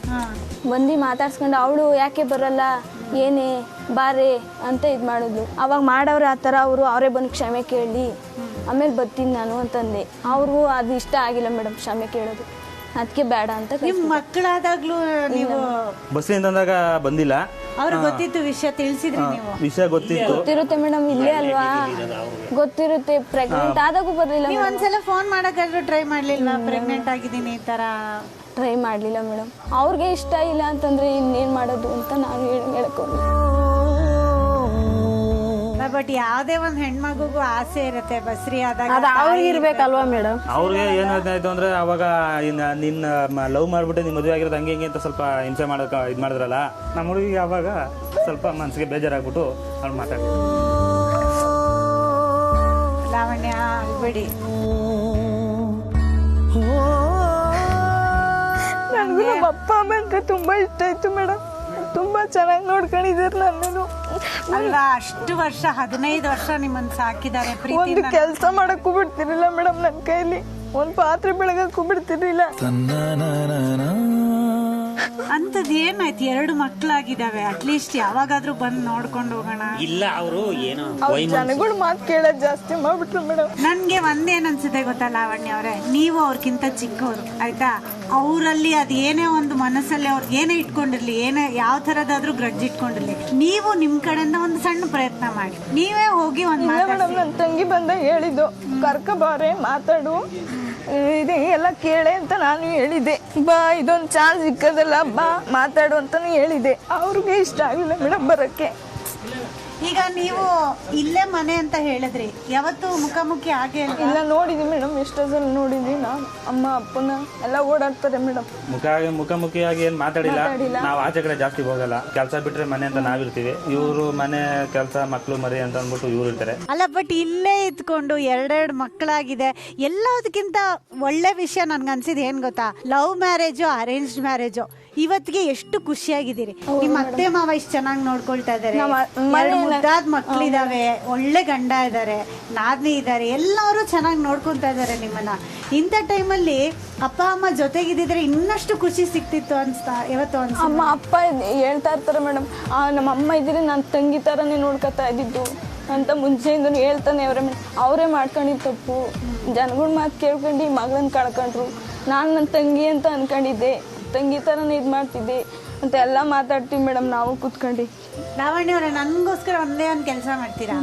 ಬಂದು ಮಾತಾಡ್ಸ್ಕೊಂಡು ಅವಳು ಯಾಕೆ ಬರಲ್ಲ, ಏನೇ ಬಾರೆ ಅಂತ ಇದು ಮಾಡಿದ್ಲು. ಅವಾಗ ಮಾಡವ್ರೆ ಆ ಥರ, ಅವರೇ ಬಂದು ಕ್ಷಮೆ ಕೇಳಿ ಆಮೇಲೆ ಬರ್ತೀನಿ ನಾನು ಅಂತಂದೆ. ಅವ್ರಿಗೂ ಅದು ಇಷ್ಟ ಆಗಿಲ್ಲ ಮೇಡಮ್ ಕ್ಷಮೆ ಕೇಳೋದು, ಅದಕ್ಕೆ ಬೇಡ ಅಂತ. ನಿಮ್ ಮಕ್ಕಳಾದಾಗ್ಲೂ ನೀವು ಬಸ್ಸಿನಿಂದ ಬಂದಿಲ್ಲ? ಅವ್ರಿಗೆ ಗೊತ್ತಿತ್ತು ವಿಷಯ, ತಿಳಿಸಿದ್ರಿ ನೀವು? ವಿಷಯ ಗೊತ್ತಿರುತ್ತೆ ಮೇಡಮ್, ಇಲ್ಲೇ ಅಲ್ವಾ, ಗೊತ್ತಿರುತ್ತೆ. ಪ್ರೆಗ್ನೆಂಟ್ ಆದಾಗೂ ಬರ್ಲಿಲ್ಲ. ನೀವು ಒಂದ್ಸಲ ಫೋನ್ ಮಾಡಕ್ಕಾದ್ರೂ ಟ್ರೈ ಮಾಡ್ಲಿಲ್ವಾ, ಪ್ರೆಗ್ನೆಂಟ್ ಆಗಿದ್ದೀನಿ ಈ ತರ? ಟ್ರೈ ಮಾಡಲಿಲ್ಲ ಮೇಡಮ್. ಅವ್ರಿಗೆ ಇಷ್ಟ ಇಲ್ಲ ಅಂತಂದ್ರೆ ಇನ್ನೇನು ಮಾಡೋದು ಅಂತ ನಾನು ಹೇಳ್ಕೊಂಡು. ಬಟ್ ಯಾವ್ದೇ ಒಂದ್ ಹೆಣ್ಮಗುಗೂ ಆಸೆ ಇರುತ್ತೆ ಬಸ್ರಿ ಆದಾಗ, ಅವ್ರಿಗೆ ಇರ್ಬೇಕಲ್ವಾ ಮೇಡಮ್? ಅವ್ರಿಗೆ ಏನಾಯ್ತು ಅಂದ್ರೆ ಅವಾಗ ನಿನ್ನ ಲವ್ ಮಾಡ್ಬಿಟ್ಟು ನೀನ್ ಮದುವೆ ಆಗಿರೋದು ಹಂಗೆ ಹಿಂಗೆ ಅಂತ ಸ್ವಲ್ಪ ಹಿಂಸೆ ಮಾಡೋಕೆ ಇದು ಮಾಡಿದ್ರಲ್ಲ, ನಮ್ಮ ಹುಡುಗಿಗೆ ಅವಾಗ ಸ್ವಲ್ಪ ಮನಸ್ಸಿಗೆ ಬೇಜಾರಾಗ್ಬಿಟ್ಟು ಅವ್ಳು ಮಾತಾಡಿದ್ರು. ಲಾವಣ್ಯ ಬಿಡಿ, ನನಗೂ ನಮ್ಮ ಅಪ್ಪ ಅಮ್ಮ ಅಂದ್ರೆ ತುಂಬಾ ಇಷ್ಟ ಆಯ್ತು ಮೇಡಮ್. ತುಂಬಾ ಚೆನ್ನಾಗಿ ನೋಡ್ಕೊಂಡಿದ್ದಾರೆ ನನ್ನನ್ನು. ಅಲ್ವಾ, ಅಷ್ಟು ವರ್ಷ 15 ವರ್ಷ ನಿಮ್ಮನ್ನ ಸಾಕಿದ್ದಾರೆ. ಒಂದು ಕೆಲಸ ಮಾಡಕ್ಕೂ ಬಿಡ್ತಿರ್ಲಿಲ್ಲ ಮೇಡಮ್, ನನ್ನ ಕೈಲಿ ಒಂದು ಪಾತ್ರೆ ಬೆಳಗಕ್ಕೂ ಬಿಡ್ತಿರ್ಲಿಲ್ಲ. ಅಂತದ್ ಏನಾಯ್ತು? 2 ಮಕ್ಳಾಗಿದ್ದಾವೆ, ಅಟ್ಲೀಸ್ಟ್ ಯಾವಾಗಾದ್ರೂ ಬಂದು ನೋಡ್ಕೊಂಡು ಹೋಗೋಣ. ಇಲ್ಲ, ಅವರು ಏನೋ ಜನಗಳು ಮಾತು ಕೇಳೋದು ಜಾಸ್ತಿ ಮಾಡ್ಬಿಟ್ರು ಮೇಡಮ್. ನನ್ಗೆ ಒಂದೇನ್ ಅನ್ಸುತ್ತೆ ಗೊತ್ತಾ ಲಾವಣ್ಯ ಅವರೇ, ನೀವು ಅವ್ರಕ್ಕಿಂತ ಚಿಕ್ಕವರು ಆಯ್ತಾ, ಅವರಲ್ಲಿ ಅದೇನೇ ಒಂದು ಮನಸ್ಸಲ್ಲಿ ಅವ್ರಿಗೆ ಏನೇ ಇಟ್ಕೊಂಡಿರ್ಲಿ, ಏನೇ ಯಾವ ತರದಾದ್ರೂ ಗ್ರಡ್ಜ್ ಇಟ್ಕೊಂಡಿರ್ಲಿ, ನೀವು ನಿಮ್ ಕಡೆಯಿಂದ ಒಂದು ಸಣ್ಣ ಪ್ರಯತ್ನ ಮಾಡಿ, ನೀವೇ ಹೋಗಿ ಒಂದು ಮೇಡಮ್. ನನ್ನ ತಂಗಿ ಬಂದಾಗ ಹೇಳಿದ್ದು, ಕರ್ಕಬಾರೆ ಮಾತಾಡು, ಇದೆ ಎಲ್ಲ ಕೇಳೆ ಅಂತ ನಾನು ಹೇಳಿದ್ದೆ. ಬಾ, ಇದೊಂದು ಚಾನ್ಸ್ ಸಿಕ್ಕದಲ್ಲ, ಬಾ ಮಾತಾಡು ಅಂತಾನು ಹೇಳಿದೆ. ಅವ್ರಿಗೆ ಇಷ್ಟ ಆಗಿಲ್ಲ ಮೇಡಮ್ ಬರಕ್ಕೆ. ಈಗ ನೀವು ಇಲ್ಲೇ ಮನೆ ಅಂತ ಹೇಳಿದ್ರಿ, ಯಾವತ್ತು ಮುಖಾಮುಖಿ ಹಾಗೆ ಇಲ್ಲ? ನೋಡಿದ್ವಿ ಮೇಡಮ್, ಎಷ್ಟೋ ಸಲ ನೋಡಿದ್ವಿ. ನಾವು ಅಮ್ಮ ಅಪ್ಪನ ಎಲ್ಲ ಓಡಾಡ್ತಾರೆ ಮೇಡಮ್. ಮುಖಾಮುಖಿಯಾಗಿ ಏನ್ ಮಾತಾಡಿಲ್ಲ. ನಾವು ಆಚೆ ಕಡೆ ಜಾಸ್ತಿ ಹೋಗಲ್ಲ, ಕೆಲಸ ಬಿಟ್ರೆ ಮನೆ ಅಂತ ನಾವಿರ್ತೀವಿ. ಇವರು ಮನೆ ಕೆಲಸ, ಮಕ್ಳು ಮರಿ ಅಂತ ಅಂದ್ಬಿಟ್ಟು ಇವ್ರು ಇರ್ತಾರೆ. ಅಲ್ಲ, ಬಟ್ ಇಲ್ಲೇ ಇದ್ಕೊಂಡು 2 ಮಕ್ಕಳಾಗಿದೆ. ಎಲ್ಲದಕ್ಕಿಂತ ಒಳ್ಳೆ ವಿಷಯ ನನ್ಗನ್ಸಿದ್ ಏನ್ ಗೊತ್ತಾ, ಲವ್ ಮ್ಯಾರೇಜು ಅರೇಂಜ್ಡ್ ಮ್ಯಾರೇಜು ಇವತ್ತಿಗೆ ಎಷ್ಟು ಖುಷಿಯಾಗಿದ್ದೀರಿ. ನಿಮ್ಮ ಅತ್ತೆ ಮಾವ ಇಷ್ಟು ಚೆನ್ನಾಗಿ ನೋಡ್ಕೊಳ್ತಾ ಇದಾರೆ, 2 ಮುದ್ದಾದ ಮಕ್ಳಿದಾವೆ, ಒಳ್ಳೆ ಗಂಡ ಇದಾರೆ, ನಾದ್ನಿ ಇದಾರೆ, ಎಲ್ಲರೂ ಚೆನ್ನಾಗಿ ನೋಡ್ಕೊಂತಾ ಇದಾರೆ ನಿಮ್ಮನ್ನ. ಇಂಥ ಟೈಮಲ್ಲಿ ಅಪ್ಪ ಅಮ್ಮ ಜೊತೆಗಿದ್ದಿದ್ರೆ ಇನ್ನಷ್ಟು ಖುಷಿ ಸಿಕ್ತಿತ್ತು ಅನ್ಸ್ತಾ ಇವತ್ತು ಅನ್ಸ? ಅಮ್ಮ ಅಪ್ಪ ಹೇಳ್ತಾ ಇರ್ತಾರೆ ಮೇಡಮ್, ನಮ್ಮ ಅಮ್ಮ ಇದ್ರೆ ನಾನು ತಂಗಿ ತರನೇ ನೋಡ್ಕೊತಾ ಇದ್ದಿದ್ದು, ಅಂತ ಮುಂಚೆಯಿಂದನೂ ಹೇಳ್ತಾನೆ ಅವರೇ ಅವರೇ ಮಾಡ್ಕೊಂಡಿದ್ದು ತಪ್ಪು. ಜನಗಳ ಮಾತು ಕೇಳ್ಕೊಂಡು ಮಗಳನ್ನ ಕಳ್ಕೊಂಡ್ರು. ನಾನು ನನ್ನ ತಂಗಿ ಅಂತ ಅನ್ಕೊಂಡಿದ್ದೆ, ತಂಗಿ ಥರನೇ ಇದು ಮಾಡ್ತಿದ್ದೆ ಅಂತ ಎಲ್ಲ ಮಾತಾಡ್ತೀವಿ ಮೇಡಮ್ ನಾವು ಕೂತ್ಕೊಂಡು. ಲಾವಣ್ಯ ಅವರೇ, ನನಗೋಸ್ಕರ ಒಂದೇ ಒಂದು ಕೆಲಸ ಮಾಡ್ತೀರಾ?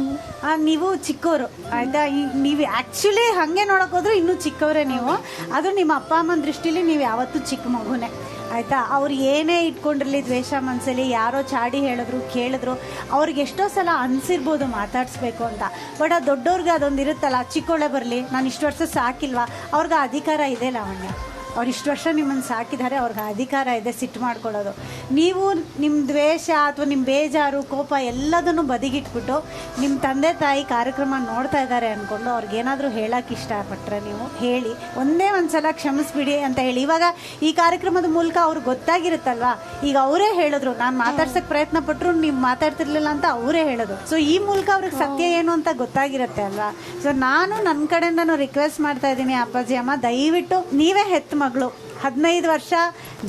ನೀವು ಚಿಕ್ಕವರು ಆಯ್ತಾ, ನೀವು ಆ್ಯಕ್ಚುಲಿ ಹಾಗೆ ನೋಡೋಕೆ ಹೋದ್ರೆ ಇನ್ನೂ ಚಿಕ್ಕವರೇ ನೀವು. ಅದು ನಿಮ್ಮ ಅಪ್ಪ ಅಮ್ಮನ ದೃಷ್ಟಿಲಿ ನೀವು ಯಾವತ್ತೂ ಚಿಕ್ಕ ಮಗುನೇ ಆಯಿತಾ. ಅವ್ರು ಏನೇ ಇಟ್ಕೊಂಡಿರಲಿ ದ್ವೇಷ ಮನಸ್ಸಲ್ಲಿ, ಯಾರೋ ಚಾಡಿ ಹೇಳಿದ್ರು ಕೇಳಿದ್ರು, ಅವ್ರಿಗೆ ಎಷ್ಟೋ ಸಲ ಅನಿಸಿರ್ಬೋದು ಮಾತಾಡಿಸ್ಬೇಕು ಅಂತ. ಬಟ್ ಆ ದೊಡ್ಡವ್ರಿಗೆ ಅದೊಂದು ಇರುತ್ತಲ್ಲ, ಚಿಕ್ಕವಳೆ ಬರಲಿ, ನಾನು ಇಷ್ಟು ವರ್ಷ ಸಾಕಿಲ್ವಾ, ಅವ್ರಿಗೆ ಅಧಿಕಾರ ಇದೆ ಲಾವಣ್ಯ. ಅವ್ರು ಇಷ್ಟು ವರ್ಷ ನಿಮ್ಮನ್ನು ಸಾಕಿದ್ದಾರೆ, ಅವ್ರಿಗೆ ಅಧಿಕಾರ ಇದೆ ಸಿಟ್ಟು ಮಾಡ್ಕೊಳ್ಳೋದು. ನೀವು ನಿಮ್ಮ ದ್ವೇಷ ಅಥವಾ ನಿಮ್ಮ ಬೇಜಾರು ಕೋಪ ಎಲ್ಲದನ್ನು ಬದಿಗಿಟ್ಬಿಟ್ಟು ನಿಮ್ಮ ತಂದೆ ತಾಯಿ ಕಾರ್ಯಕ್ರಮ ನೋಡ್ತಾ ಇದ್ದಾರೆ ಅಂದ್ಕೊಂಡು ಅವ್ರಿಗೇನಾದರೂ ಹೇಳೋಕ್ಕೆ ಇಷ್ಟಪಟ್ಟರೆ ನೀವು ಹೇಳಿ, ಒಂದೇ ಒಂದು ಸಲ ಕ್ಷಮಿಸ್ಬಿಡಿ ಅಂತ ಹೇಳಿ. ಇವಾಗ ಈ ಕಾರ್ಯಕ್ರಮದ ಮೂಲಕ ಅವ್ರಿಗೆ ಗೊತ್ತಾಗಿರುತ್ತಲ್ವಾ, ಈಗ ಅವರೇ ಹೇಳಿದ್ರು, ನಾನು ಮಾತಾಡ್ಸೋಕ್ಕೆ ಪ್ರಯತ್ನ ಪಟ್ಟರು ನೀವು ಮಾತಾಡ್ತಿರ್ಲಿಲ್ಲ ಅಂತ ಅವರೇ ಹೇಳೋದು. ಸೊ ಈ ಮೂಲಕ ಅವ್ರಿಗೆ ಸತ್ಯ ಏನು ಅಂತ ಗೊತ್ತಾಗಿರುತ್ತೆ ಅಲ್ವಾ. ಸೊ ನಾನು ನನ್ನ ಕಡೆಯಿಂದನೂ ರಿಕ್ವೆಸ್ಟ್ ಮಾಡ್ತಾ ಇದ್ದೀನಿ, ಅಪ್ಪಾಜಿ ಅಮ್ಮ ದಯವಿಟ್ಟು ನೀವೇ ಹೆತ್ತ ಮಗಳು, 15 ವರ್ಷ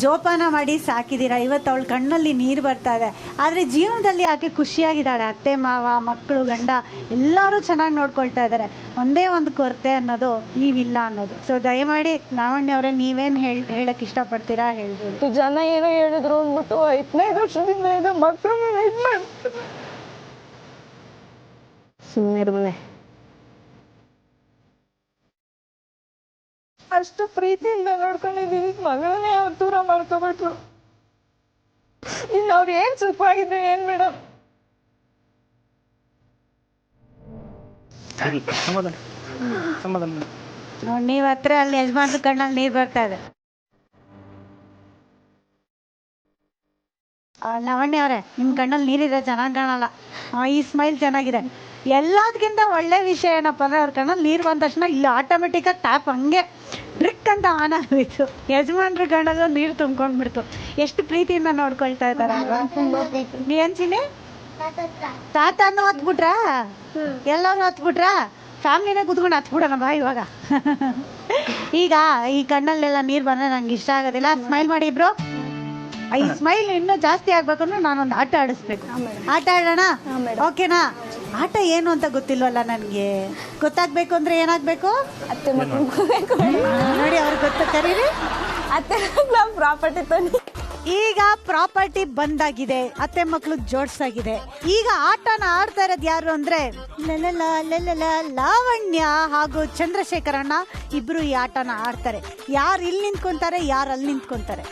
ಜೋಪಾನ ಮಾಡಿ ಸಾಕಿದ್ದೀರಾ, ಇವತ್ತು ಅವಳ ಕಣ್ಣಲ್ಲಿ ನೀರು ಬರ್ತಾ ಇದೆ. ಆದರೆ ಜೀವನದಲ್ಲಿ ಆಕೆ ಖುಷಿಯಾಗಿದ್ದಾಳೆ, ಅತ್ತೆ ಮಾವ ಮಕ್ಕಳು ಗಂಡ ಎಲ್ಲರೂ ಚೆನ್ನಾಗಿ ನೋಡ್ಕೊಳ್ತಾ ಇದ್ದಾರೆ. ಒಂದೇ ಒಂದು ಕೊರತೆ ಅನ್ನೋದು ನೀವಿಲ್ಲ ಅನ್ನೋದು. ಸೊ ದಯಮಾಡಿ ಲಾವಣ್ಯ ಅವರೇ, ನೀವೇನು ಹೇಳಕ್ಕೆ ಇಷ್ಟಪಡ್ತೀರಾ ಹೇಳ್ಬೋದು. ಜನ ಏನೋ ಹೇಳಿದ್ರು ಅಂದ್ಬಿಟ್ಟು 15 ವರ್ಷದಿಂದ ಇದು ಮಕ್ಕಳನ್ನ ಇದು ಮಾಡ್ತಾರೆ. ಸುಮ್ಮನೆ ಅಷ್ಟು ಪ್ರೀತಿಯಿಂದ ನೋಡ್ಕೊಂಡಿದ್ದೀವಿ, ಮಗಳನ್ನೇ ಅವ್ರು ದೂರ ಮಾಡ್ಕೊಬಿಟ್ರು. ಇನ್ನು ಅವ್ರು ಏನ್ ಸುಖವಾಗಿದ್ರು ಏನ್ ಮೇಡಮ್. ನೋಡಿ, ನೀವು ಹತ್ರ ಅಲ್ಲಿ ಯಜಮಾನ್ರ ಕಣ್ಣಲ್ಲಿ ನೀರು ಬರ್ತಾ ಇದೆ. ಲಾವಣ್ಯ ಅವರೇ, ನಿಮ್ಮ ಕಣ್ಣಲ್ಲಿ ನೀರಿದೆ, ಚೆನ್ನಾಗಿ ಕಾಣಲ್ಲ. ಈ ಸ್ಮೈಲ್ ಚೆನ್ನಾಗಿದೆ. ಎಲ್ಲದಕ್ಕಿಂತ ಒಳ್ಳೆ ವಿಷಯ ಏನಪ್ಪ ಅಂದರೆ, ಅವ್ರ ಕಣ್ಣಲ್ಲಿ ನೀರು ಬಂದ ತಕ್ಷಣ ಇಲ್ಲಿ ಆಟೋಮೆಟಿಕ್ಕಾಗಿ ಟ್ಯಾಪ್ ಹಂಗೆ ಡ್ರಿಕ್ ಅಂತ ಆನ್ ಆಗಿತ್ತು. ಯಜಮಾನ್ರ ಕಣ್ಣಲ್ಲೂ ನೀರು ತುಂಬ್ಕೊಂಡ್ಬಿಡ್ತು. ಎಷ್ಟು ಪ್ರೀತಿಯಿಂದ ನೋಡ್ಕೊಳ್ತಾ ಇದ್ದಾರೆ ಅಲ್ವಾ. ಏನ್ ಚಿನ್ನಿ, ತಾತನ್ನು ಹತ್ಬಿಟ್ರಾ? ಎಲ್ಲರೂ ಹತ್ಬಿಟ್ರಾ? ಫ್ಯಾಮಿಲಿನೇ ಕೂತ್ಕೊಂಡು ಹತ್ಬಿಡೋಣ ಬಾ ಇವಾಗ. ಈಗ ಈ ಕಣ್ಣಲ್ಲೆಲ್ಲ ನೀರು ಬಂದರೆ ನಂಗೆ ಇಷ್ಟ ಆಗೋದಿಲ್ಲ. ಸ್ಮೈಲ್ ಮಾಡಿ ಇಬ್ರು. ಈ ಸ್ಮೈಲ್ ಇನ್ನೂ ಜಾಸ್ತಿ ಆಗ್ಬೇಕಂದ್ರೆ ನಾನೊಂದು ಆಟ ಆಡಿಸ್ಬೇಕು. ಆಟ ಆಡೋಣ? ಓಕೆನಾ? ಆಟ ಏನು ಅಂತ ಗೊತ್ತಿಲ್ವಲ್ಲ ನನಗೆ. ಗೊತ್ತಾಗ್ಬೇಕು ಅಂದ್ರೆ ಏನಾಗಬೇಕು? ಅತ್ತೆ ಮಕ್ಕಳು ನೋಡಿ, ಅವ್ರಿಗೆ ಗೊತ್ತ, ಕರೀರಿ. ಅತ್ತೆ ಪ್ರಾಪರ್ಟಿ ತಂದು ಈಗ ಪ್ರಾಪರ್ಟಿ ಬಂದಾಗಿದೆ, ಅತ್ತೆ ಮಕ್ಕಳು ಜೋಡ್ಸಾಗಿದೆ. ಈಗ ಆಟನ ಆಡ್ತಾ ಇರೋದು ಯಾರು ಅಂದ್ರೆ ಲಾವಣ್ಯ ಹಾಗೂ ಚಂದ್ರಶೇಖರ್ ಅಣ್ಣ ಇಬ್ರು ಈ ಆಟನ ಆಡ್ತಾರೆ. ಯಾರು ಇಲ್ಲಿ ನಿಂತ್ಕೊಂತಾರೆ, ಯಾರು ಅಲ್ಲಿ ನಿಂತ್ಕೊಂತಾರೆ.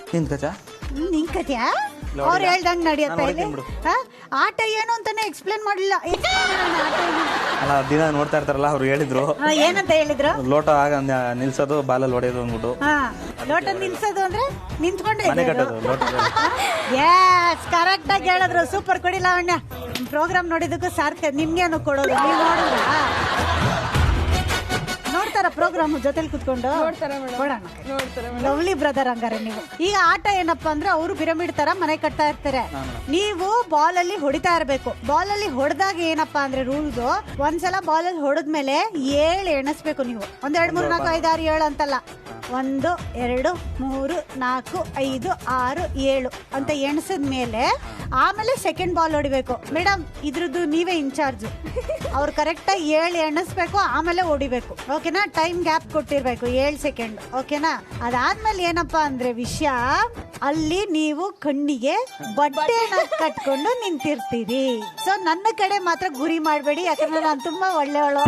ನಿಂತ್ಕತ್ಯಾ? ಅವ್ರು ಹೇಳ್ದಂಗೆ ನಡೆಯುತ್ತಾ ಇಲ್ಲಿ. ಆಟ ಏನು ಅಂತಾನೆ ಎಕ್ಸ್ಪ್ಲೇನ್ ಮಾಡಲಿಲ್ಲ. ಅಲ್ಲ, ದಿನ ನೋಡ್ತಾ ಇರ್ತಾರಲ್ಲ, ಅವ್ರು ಹೇಳಿದ್ರು. ಏನಂತ ಹೇಳಿದ್ರು? ಲೋಟ ಆಗ ನಿಲ್ಸೋದು, ಬಾಲಲ್ಲಿ ಹೊಡೆಯೋದು ಅಂದ್ಬಿಟ್ಟು. ಲೋಟ ನಿಲ್ಸೋದು ಅಂದ್ರೆ ನಿಂತ್ಕೊಂಡೆ ಮನೆ ಕಟ್ಟೋದು ಲೋಟ. ಎಸ್, ಕರೆಕ್ಟ್ ಆಗಿ ಹೇಳಿದ್ರು. ಸೂಪರ್. ಕೊಡಿ ಲಾವಣ್ಯ, ಪ್ರೋಗ್ರಾಮ್ ನೋಡಿದಕ್ಕೂ ಸಾರ್ಥಕ. ನಿಮ್ಗೇನು ಕೊಡೋದು, ನೀವು ನೋಡಿದ್ರ? ನೋಡ್ತಾರ ಪ್ರೋಗ್ರಾಮ್ ಜೊತೆಲಿ ಕುತ್ಕೊಂಡು? ಲವ್ಲಿ ಬ್ರದರ್ ಹಂಗಾರೆ ನೀವು. ಈಗ ಆಟ ಏನಪ್ಪಾ ಅಂದ್ರೆ, ಅವರು ಪಿರಮಿಡ್ ತರ ಮನೆ ಕಟ್ತಾ ಇರ್ತಾರೆ, ನೀವು ಬಾಲ್ ಅಲ್ಲಿ ಹೊಡಿತಾ ಇರ್ಬೇಕು. ಬಾಲ್ ಅಲ್ಲಿ ಹೊಡೆದಾಗ ಏನಪ್ಪಾ ಅಂದ್ರೆ ರೂಲ್ಸ್, ಒಂದ್ಸಲ ಬಾಲ್ ಅಲ್ಲಿ ಹೊಡೆದ್ಮೇಲೆ 7 ಎಣಿಸ್ಬೇಕು ನೀವು. 1 2 3 4 5 6 7 ಅಂತಲ್ಲ, 1 2 3 4 5 6 7 ಅಂತ ಎಣಿಸಿದ್ಮೇಲೆ ಆಮೇಲೆ ಸೆಕೆಂಡ್ ಬಾಲ್ ಹೊಡಿಬೇಕು. ಮೇಡಮ್, ಇದ್ರದ್ದು ನೀವೇ ಇನ್ಚಾರ್ಜ್. ಅವ್ರು ಕರೆಕ್ಟಾಗಿ 7 ಎಣಿಸ್ಬೇಕು, ಆಮೇಲೆ ಹೊಡಿಬೇಕು. ಓಕೆನಾ? ಟೈಮ್ ಗ್ಯಾಪ್ ಕೊಟ್ಟಿರ್ಬೇಕು 7 ಸೆಕೆಂಡ್. ಓಕೆನಾ? ಅದಾದ್ಮೇಲೆ ಏನಪ್ಪಾ ಅಂದ್ರೆ ವಿಷಯ, ಅಲ್ಲಿ ನೀವು ಕಣ್ಣಿಗೆ ಬಟ್ಟೆನ ಕಟ್ಕೊಂಡು ನಿಂತಿರ್ತೀರಿ. ಸೊ ನನ್ನ ಕಡೆ ಮಾತ್ರ ಗುರಿ ಮಾಡಬೇಡಿ, ಯಾಕಂದ್ರೆ ನಾನು ತುಂಬಾ ಒಳ್ಳೆಯವಳು.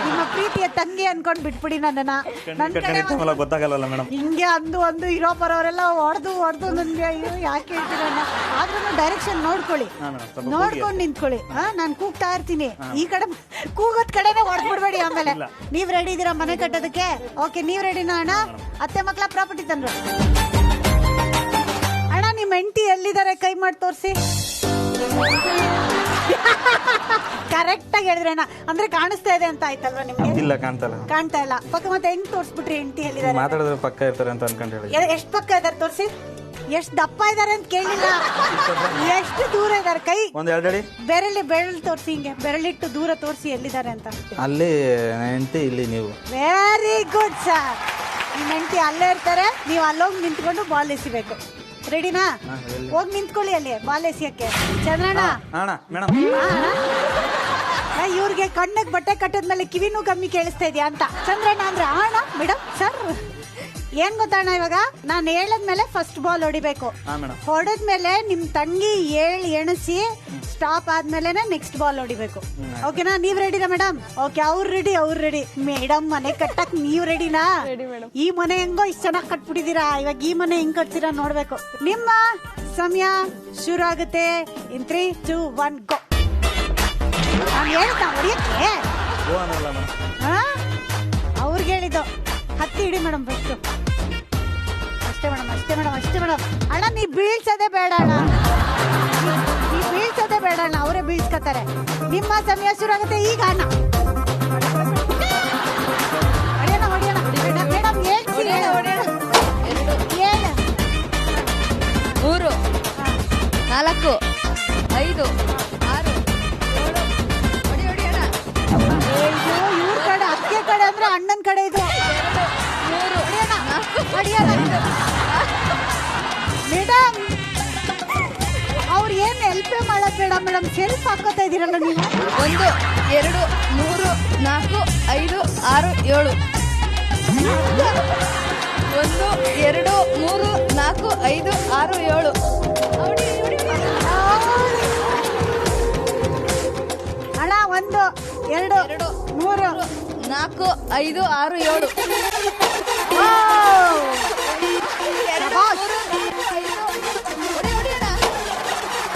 ನಿಮ್ಮ ಪ್ರೀತಿಯ ತಂಗಿ ಅನ್ಕೊಂಡ್ ಬಿಟ್ಬಿಡಿ ನನ್ನನ್ನ. ನನ್ನ ಕಡೆ ಗೊತ್ತಾಗಲ್ಲ ಮೇಡಮ್. ಹಿಂಗೆ ಒಂದು ಇರೋ ಬರೋರೆಲ್ಲ ಹೊಡೆದು ನನ್ಗೆ ಅಯ್ಯೋ ಯಾಕೆ ಹೇಳ್ತೀರಣ್ಣ. ಆದ್ರೂ ಡೈರೆಕ್ಷನ್ ನೋಡ್ಕೊಳ್ಳಿ, ನೋಡ್ಕೊಂಡು ನಿಂತ್ಕೊಳ್ಳಿ. ನಾನು ಕೂಗ್ತಾ ಇರ್ತೀನಿ, ಈ ಕಡೆ ಕೂಗೋದ್ ಕಡೆನೆ ಹೊಡೆದ್ಬಿಡ್ಬೇಡಿ. ಆಮೇಲೆ ನೀವ್ ರೆಡಿ ಇದೀರಾ ಮನೆ ಕಟ್ಟೋದಕ್ಕೆ? ಓಕೆ, ನೀವ್ ರೆಡಿನಾ ಅಣ್ಣ? ಅತ್ತೆ ಮಕ್ಕಳ ಪ್ರಾಪರ್ಟಿ ತಂದ್ರು. ಅಣ್ಣ, ನಿಮ್ಮ ಹೆಂಡತಿ ಎಲ್ಲಿದ್ದಾರೆ? ಕೈ ಮಾಡಿ ತೋರಿಸಿ. ಕರೆಕ್ಟ್ ಆಗಿ ಹೇಳಿದ್ರಣ್ಣ. ಅಂದ್ರೆ ಕಾಣಿಸ್ತಾ ಇದೆ ಅಂತ ಆಯ್ತಲ್ವಾ ನಿಮ್ಗೆ? ಇಲ್ಲ, ಕಾಣ್ತಾ ಇಲ್ಲ. ಪಕ್ಕ ಮತ್ತೆ ಹೆಂಗ್ ತೋರಿಸ್ಬಿಟ್ರಿ ಹೆಂಡತಿ ಎಲ್ಲಿದ್ದಾರೆ? ಮಾತಾಡಿದ್ರೆ ಪಕ್ಕ ಇರ್ತಾರೆ ಅಂತ ಅನ್ಕೊಂಡು ಹೇಳಿ. ಎಷ್ಟು ಪಕ್ಕ ಇದಾರೆ ತೋರಿಸಿ. ಎಷ್ಟು ದಪ್ಪ ಇದಾರೆ ಅಂತ ಕೇಳಿಲ್ಲ, ಎಷ್ಟು ದೂರ ಇದಾರೆ? ಕೈ ಒಂದ್ 2 ಅಡಿ ಬೆರಳು ತೋರಿಸಿ, ಹಿಂಗೆ ಬೆರಳಿಟ್ಟು ದೂರ ತೋರಿಸಿ ಎಲ್ಲಿದ್ದಾರೆ ಅಂತ. ಅಲ್ಲಿ ಹೆಂಡತಿ, ಇಲ್ಲಿ ನೀವು. Very good sir. ನಿಮ್ಮ ಹೆಂಡತಿ ಅಲ್ಲೇ ಇರ್ತಾರೆ, ನೀವು ಅಲ್ಲೋಗಿ ನಿಂತ್ಕೊಂಡು ಬಾಲ್ ಎಸಿಬೇಕು. ರೆಡಿನಾ? ಹೋಗಿ ನಿಂತ್ಕೊಳ್ಳಿ ಅಲ್ಲಿ ಬಾಲ್ ಎಸಿಯಕ್ಕೆ. ಚಂದ್ರಣ್ಣ ಅಣ್ಣ ಮೇಡಮ್ ಇವ್ರಿಗೆ ಕಣ್ಣಿಗೆ ಬಟ್ಟೆ ಕಟ್ಟದ್ಮೇಲೆ ಕಿವಿನೂ ಕಮ್ಮಿ ಕೇಳಿಸ್ತಾ ಇದೆಯಾ ಅಂತ. ಚಂದ್ರಣ್ಣ ಅಂದ್ರೆ ಅಣ್ಣ ಮೇಡಮ್ ಸರ್ ಏನ್ ಗೊತ್ತಣ್ಣ, ಇವಾಗ ನಾನು ಹೇಳದ್ಮೇಲೆ ಫಸ್ಟ್ ಬಾಲ್ ಹೊಡಿಬೇಕು. ಹೊಡೆದ್ಮೇಲೆ ನಿಮ್ ತಂಗಿ ಎಣಿಸಿ ಸ್ಟಾಪ್ ಆದ್ಮೇಲೆ ನೆಕ್ಸ್ಟ್ ಬಾಲ್ ಹೊಡಿಬೇಕು. ಓಕೆನಾ? ನೀವ್ ರೆಡಿನಾ ಮೇಡಮ್? ಓಕೆ, ಅವ್ರು ರೆಡಿ. ಮೇಡಮ್ ಮನೆ ಕಟ್ಟಕ್ ನೀವ್ ರೆಡಿನಾ? ಈ ಮನೆ ಹೆಂಗೋ ಇಷ್ಟ ಚೆನ್ನಾಗಿ ಕಟ್ಬಿಟ್ಟಿದೀರಾ, ಇವಾಗ ಈ ಮನೆ ಹೆಂಗ್ ಕಟ್ತೀರಾ ನೋಡ್ಬೇಕು. ನಿಮ್ಮ ಸಮಯ ಶುರು ಆಗುತ್ತೆ. ಇನ್ 3, 2, 1 ಗೋ. ನಾನು ಹೇಳ್ತಾ ಹೊಡಿಯಕ್ಕೆ ಅವ್ರಿಗೆ ಹೇಳಿದ್ದು ಹತ್ತಿ ಇಡಿ ಮೇಡಮ್ ಫಸ್ಟ್. ಅಷ್ಟೇ ಮೇಡಮ್. ಅಣ್ಣ ನೀ ಬೀಳ್ಸೋದೇ ಬೇಡ ಅಣ್ಣ, ಅವರೇ ಬೀಳ್ಸ್ಕೊತಾರೆ. ನಿಮ್ಮ ಸಮಯ ಶುರು ಆಗುತ್ತೆ ಈಗ. ಅಣ್ಣ ಹೊಡಿಯೋಣ ಮೇಡಮ್ ಹೇಳ್ತೀನಿ. 3, 4, 5, 6, 7 ಇವ್ರ ಕಡೆ ಅಕ್ಕೆ ಕಡೆ ಅಂದ್ರೆ ಅಣ್ಣನ ಕಡೆ ಇದು. ಮೇಡಮ್ ಅವ್ರು ಏನ್ ಹೆಲ್ಪೇ ಮಾಡೋದ್ ಬೇಡ ಮೇಡಮ್, ಸೆಲ್ಫ್ ಹಾಕೋತಾ ಇದೀರಲ್ಲ ನೀವು. 1, 2, 3, 4, 5, 6, 7. 1, 2, 3, 4, 5, 6, 7. ಅಣ್ಣ 1, 2, 3, 4, 5, 6, 7.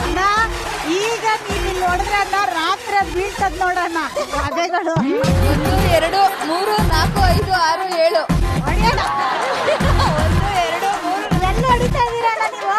ಅಣ್ಣ ಈಗ ನೀವು ಇಲ್ಲಿ ಹೊಡೆದ್ರೆ ಅಣ್ಣ ರಾತ್ರಿ ಬೀಳ್ತದ್ ನೋಡಣ್ಣ ಅದೇಗಳು. 1, 2, 3, 4, 5, 6, 7. ಹೊಡಿಯೋಣ. 1, 2, 3 ಎಲ್ಲ ಹೊಡಿತಾ ಇದೀರಣ್ಣ ನೀವು.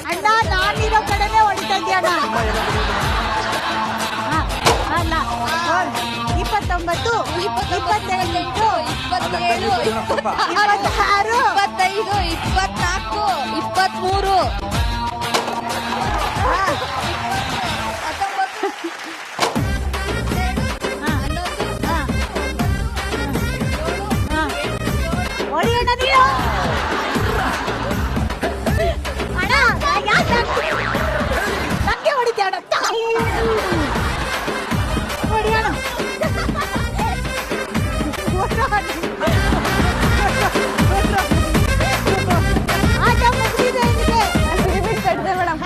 ಅಣ್ಣ ನಾನಿರೋ ಕಡೆನೇ ಹೊಡಿತಾ ಇದೆಯಣ್ಣ. 29, 28, 27, 27, 26, 25, 24, 23. ಹೊಡಿಯೋಣ ನೀವು. ಅಣ್ಣ ನಂಗೆ ಹೊಡಿತೀಯ ಅಣ್ಣ. ಹೊಡಿಯೋಣ. ಆಟ ಮುಗಿದಿದೆ ಮೇಡಮ್.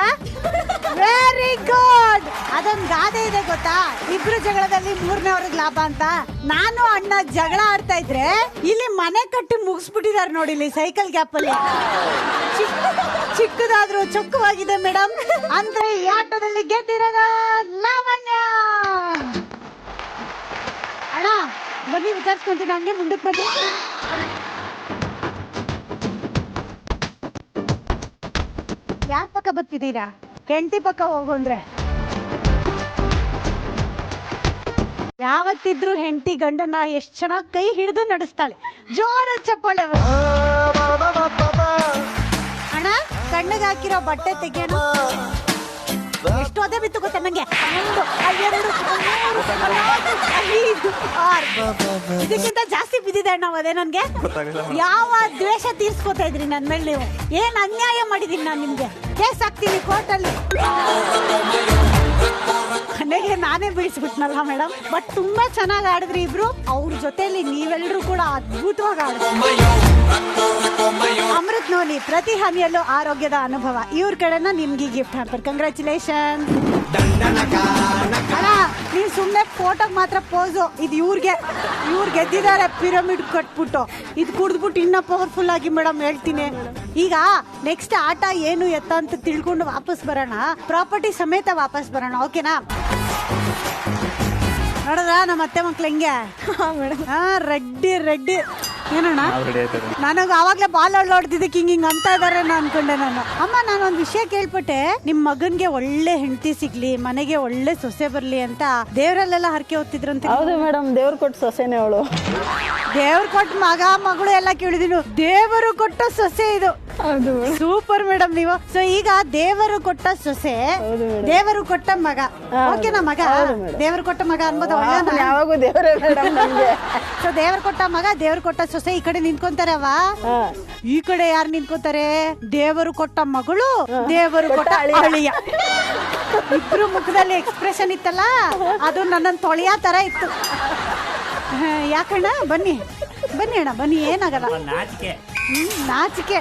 Very good. ಅದೊಂದು ಗಾದೆ ಇದೆ ಗೊತ್ತಾ, ಇಬ್ರು ಜಗಳದಲ್ಲಿ 3ನೇವ್ರಿಗೆ ಲಾಭ ಅಂತ. ನಾನು ಅಣ್ಣ ಜಗಳ ಆಡ್ತಾ ಇದ್ರೆ ಇಲ್ಲಿ ಮನೆ ಕಟ್ಟಿ ಮುಗಿಸ್ಬಿಟ್ಟಿದ್ದಾರೆ ನೋಡಿ, ಇಲ್ಲಿ ಸೈಕಲ್ ಗ್ಯಾಪ್ ಅಲ್ಲಿ. ಚಿಕ್ಕದಾದ್ರೂ ಚೊಕ್ಕವಾಗಿದೆ ಮೇಡಮ್. ಅಂದ್ರೆ ಈ ಆಟದಲ್ಲಿ ಗೆದ್ದಿರೋದ ಲಾವಣ್ಯ. ಅಣ್ಣ ಬನ್ನಿ ವಿಚಾರಿಸ್ಕೊಂತೀನಿ, ಹಂಗೆ ಮುಂದಕ್ಕೆ ಬನ್ನಿ. ಯಾರ ಪಕ್ಕ ಬರ್ತಿದ್ದೀರಾ? ಹೆಂಡತಿ ಪಕ್ಕ ಹೋಗು ಅಂದ್ರೆ. ಯಾವತ್ತಿದ್ರು ಹೆಂಡತಿ ಗಂಡನ ಎಷ್ಟ್ ಚೆನ್ನಾಗಿ ಕೈ ಹಿಡಿದು ನಡೆಸ್ತಾಳೆ. ಜೋರ ಚಪ್ಪಾಳೆ. ಅಣ್ಣ ಕಣ್ಣಿಗೆ ಹಾಕಿರೋ ಬಟ್ಟೆ ತೆಗೆಯೋಣ. ಎಷ್ಟು ಅದೇ ಬಿತ್ತು ಗೊತ್ತಾ ನಂಗೆ? 1, 2, 3, 4, 5, 6 ಇದಕ್ಕಿಂತ ಜಾಸ್ತಿ ಬಿದ್ದಿದೆ ಅಣ್ಣ ಅದೇ ನನ್ಗೆ. ಯಾವ ದ್ವೇಷ ತೀರ್ಸ್ಕೊತಾ ಇದ್ರಿ ನನ್ ಮೇಲೆ ನೀವು? ಏನ್ ಅನ್ಯಾಯ ಮಾಡಿದೀನಿ ನಾನು ನಿಮ್ಗೆ? ಕೇಸ್ ಹಾಕ್ತೀನಿ ಕೋರ್ಟಲ್ಲಿ. ಮನೆಗೆ ನಾನೇ ಬೀಳಿಸ್ಬಿಟ್ನಲ್ಲ ಮೇಡಮ್. ಬಟ್ ತುಂಬಾ ಚೆನ್ನಾಗಿ ಆಡಿದ್ರಿ ಇಬ್ರು. ಅವ್ರ ಜೊತೆಲಿ ನೀವೆಲ್ಲರೂ ಕೂಡ ಅದ್ಭುತವಾಗಿ ಆಡಿದ್ರಿ. ಅಮೃತ್ ನೋಲಿ ಪ್ರತಿ ಹನಿಯಲ್ಲೂ ಆರೋಗ್ಯದ ಅನುಭವ. ಇವ್ರ ಕಡೆನ ನಿಮ್ಗೆ ಗಿಫ್ಟ್ ಹಾಕ್ತಾರೆ. ಕಂಗ್ರ್ಯಾಚುಲೇಷನ್. ಅಣ್ಣ ನೀವ್ ಸುಮ್ನೆ ಫೋಟೋಗ್ ಮಾತ್ರ ಪೋಸು. ಇದು ಇವ್ರು ಗೆದ್ದಿದ್ದಾರೆ ಪಿರಮಿಡ್ ಕಟ್ಬಿಟ್ಟು. ಇದು ಕುಡ್ದ್ಬಿಟ್ಟು ಇನ್ನ ಪವರ್ಫುಲ್ ಆಗಿ ಮೇಡಮ್ ಹೇಳ್ತೀನಿ. ಈಗ ನೆಕ್ಸ್ಟ್ ಆಟ ಏನು ಎತ್ತ ಅಂತ ತಿಳ್ಕೊಂಡು ವಾಪಸ್ ಬರೋಣ. ಪ್ರಾಪರ್ಟಿ ಸಮೇತ ವಾಪಸ್ ಬರೋಣ. ಓಕೆನಾ? ನೋಡಿದ್ರ ನಮ್ಮ ಅತ್ತೆ ಮಕ್ಳು ಹೆಂಗೆ? ರೆಡ್ಡಿ ಏನಣ್ಣ ನಾವು ರೆಡಿ ಆಯ್ತದೆ. ನನಗೆ ಆವಾಗ್ಲೇ ಬಾಲ್ ಹೊಡ್ದಿದ್ದಕ್ಕೆ ಹಿಂಗ್ ಅಂತ ಇದಾರೆ ಅನ್ಕೊಂಡೆ ನಾನು. ಅಮ್ಮ ನಾನೊಂದ್ ವಿಷಯ ಕೇಳ್ಪಟ್ಟೆ, ನಿಮ್ ಮಗನ್ಗೆ ಒಳ್ಳೆ ಹೆಂಡತಿ ಸಿಗ್ಲಿ, ಮನೆಗೆ ಒಳ್ಳೆ ಸೊಸೆ ಬರ್ಲಿ ಅಂತ ದೇವರಲ್ಲೆಲ್ಲ ಹರಕೆ ಹೊತ್ತಿದ್ರಂತೆ. ಹೌದು ಮೇಡಮ್, ದೇವ್ರು ಕೊಟ್ಟು ಸೊಸೆನೆ ಅವಳು. ದೇವ್ರು ಕೊಟ್ಟ ಮಗ ಮಗಳು ಎಲ್ಲ ಕೇಳಿದೀನಿ, ದೇವರು ಕೊಟ್ಟ ಸೊಸೆ ಇದು. ಹೌದು ಸೂಪರ್ ಮೇಡಮ್ ನೀವು. ಸೊ ಈಗ ದೇವರು ಕೊಟ್ಟ ಸೊಸೆ, ದೇವರು ಕೊಟ್ಟ ಮಗ, ಓಕೆನಾ? ಮಗ ದೇವರು ಕೊಟ್ಟ ಮಗ ಅನ್ಬೋದು. ಯಾವಾಗೂ ದೇವರೇ ಮೇಡಮ್ ನಮ್ಗೆ. ಸೊ ದೇವ್ರು ಕೊಟ್ಟ ಮಗ, ದೇವ್ರು ಕೊಟ್ಟ ಸೊಸೆ ಈ ಕಡೆ ನಿಂತ್ಕೊಂತಾರೆ ಅವ, ಈ ಕಡೆ ಯಾರು ನಿಂತ್ಕೊಂತಾರೆ? ದೇವರು ಕೊಟ್ಟ ಮಗಳು, ದೇವರು ಕೊಟ್ಟ ಅಳಿಯ. ಇಬ್ರು ಮುಖದಲ್ಲಿ ಎಕ್ಸ್ಪ್ರೆಷನ್ ಇತ್ತಲ್ಲ, ಅದು ನನ್ನನ್ನು ತೊಳೆಯ ತರ ಇತ್ತು. ಯಾಕಣ್ಣ? ಬನ್ನಿ ಬನ್ನಿ ಅಣ್ಣ ಬನ್ನಿ, ಏನಾಗಲ್ಲ. ನಾಚಿಕೆ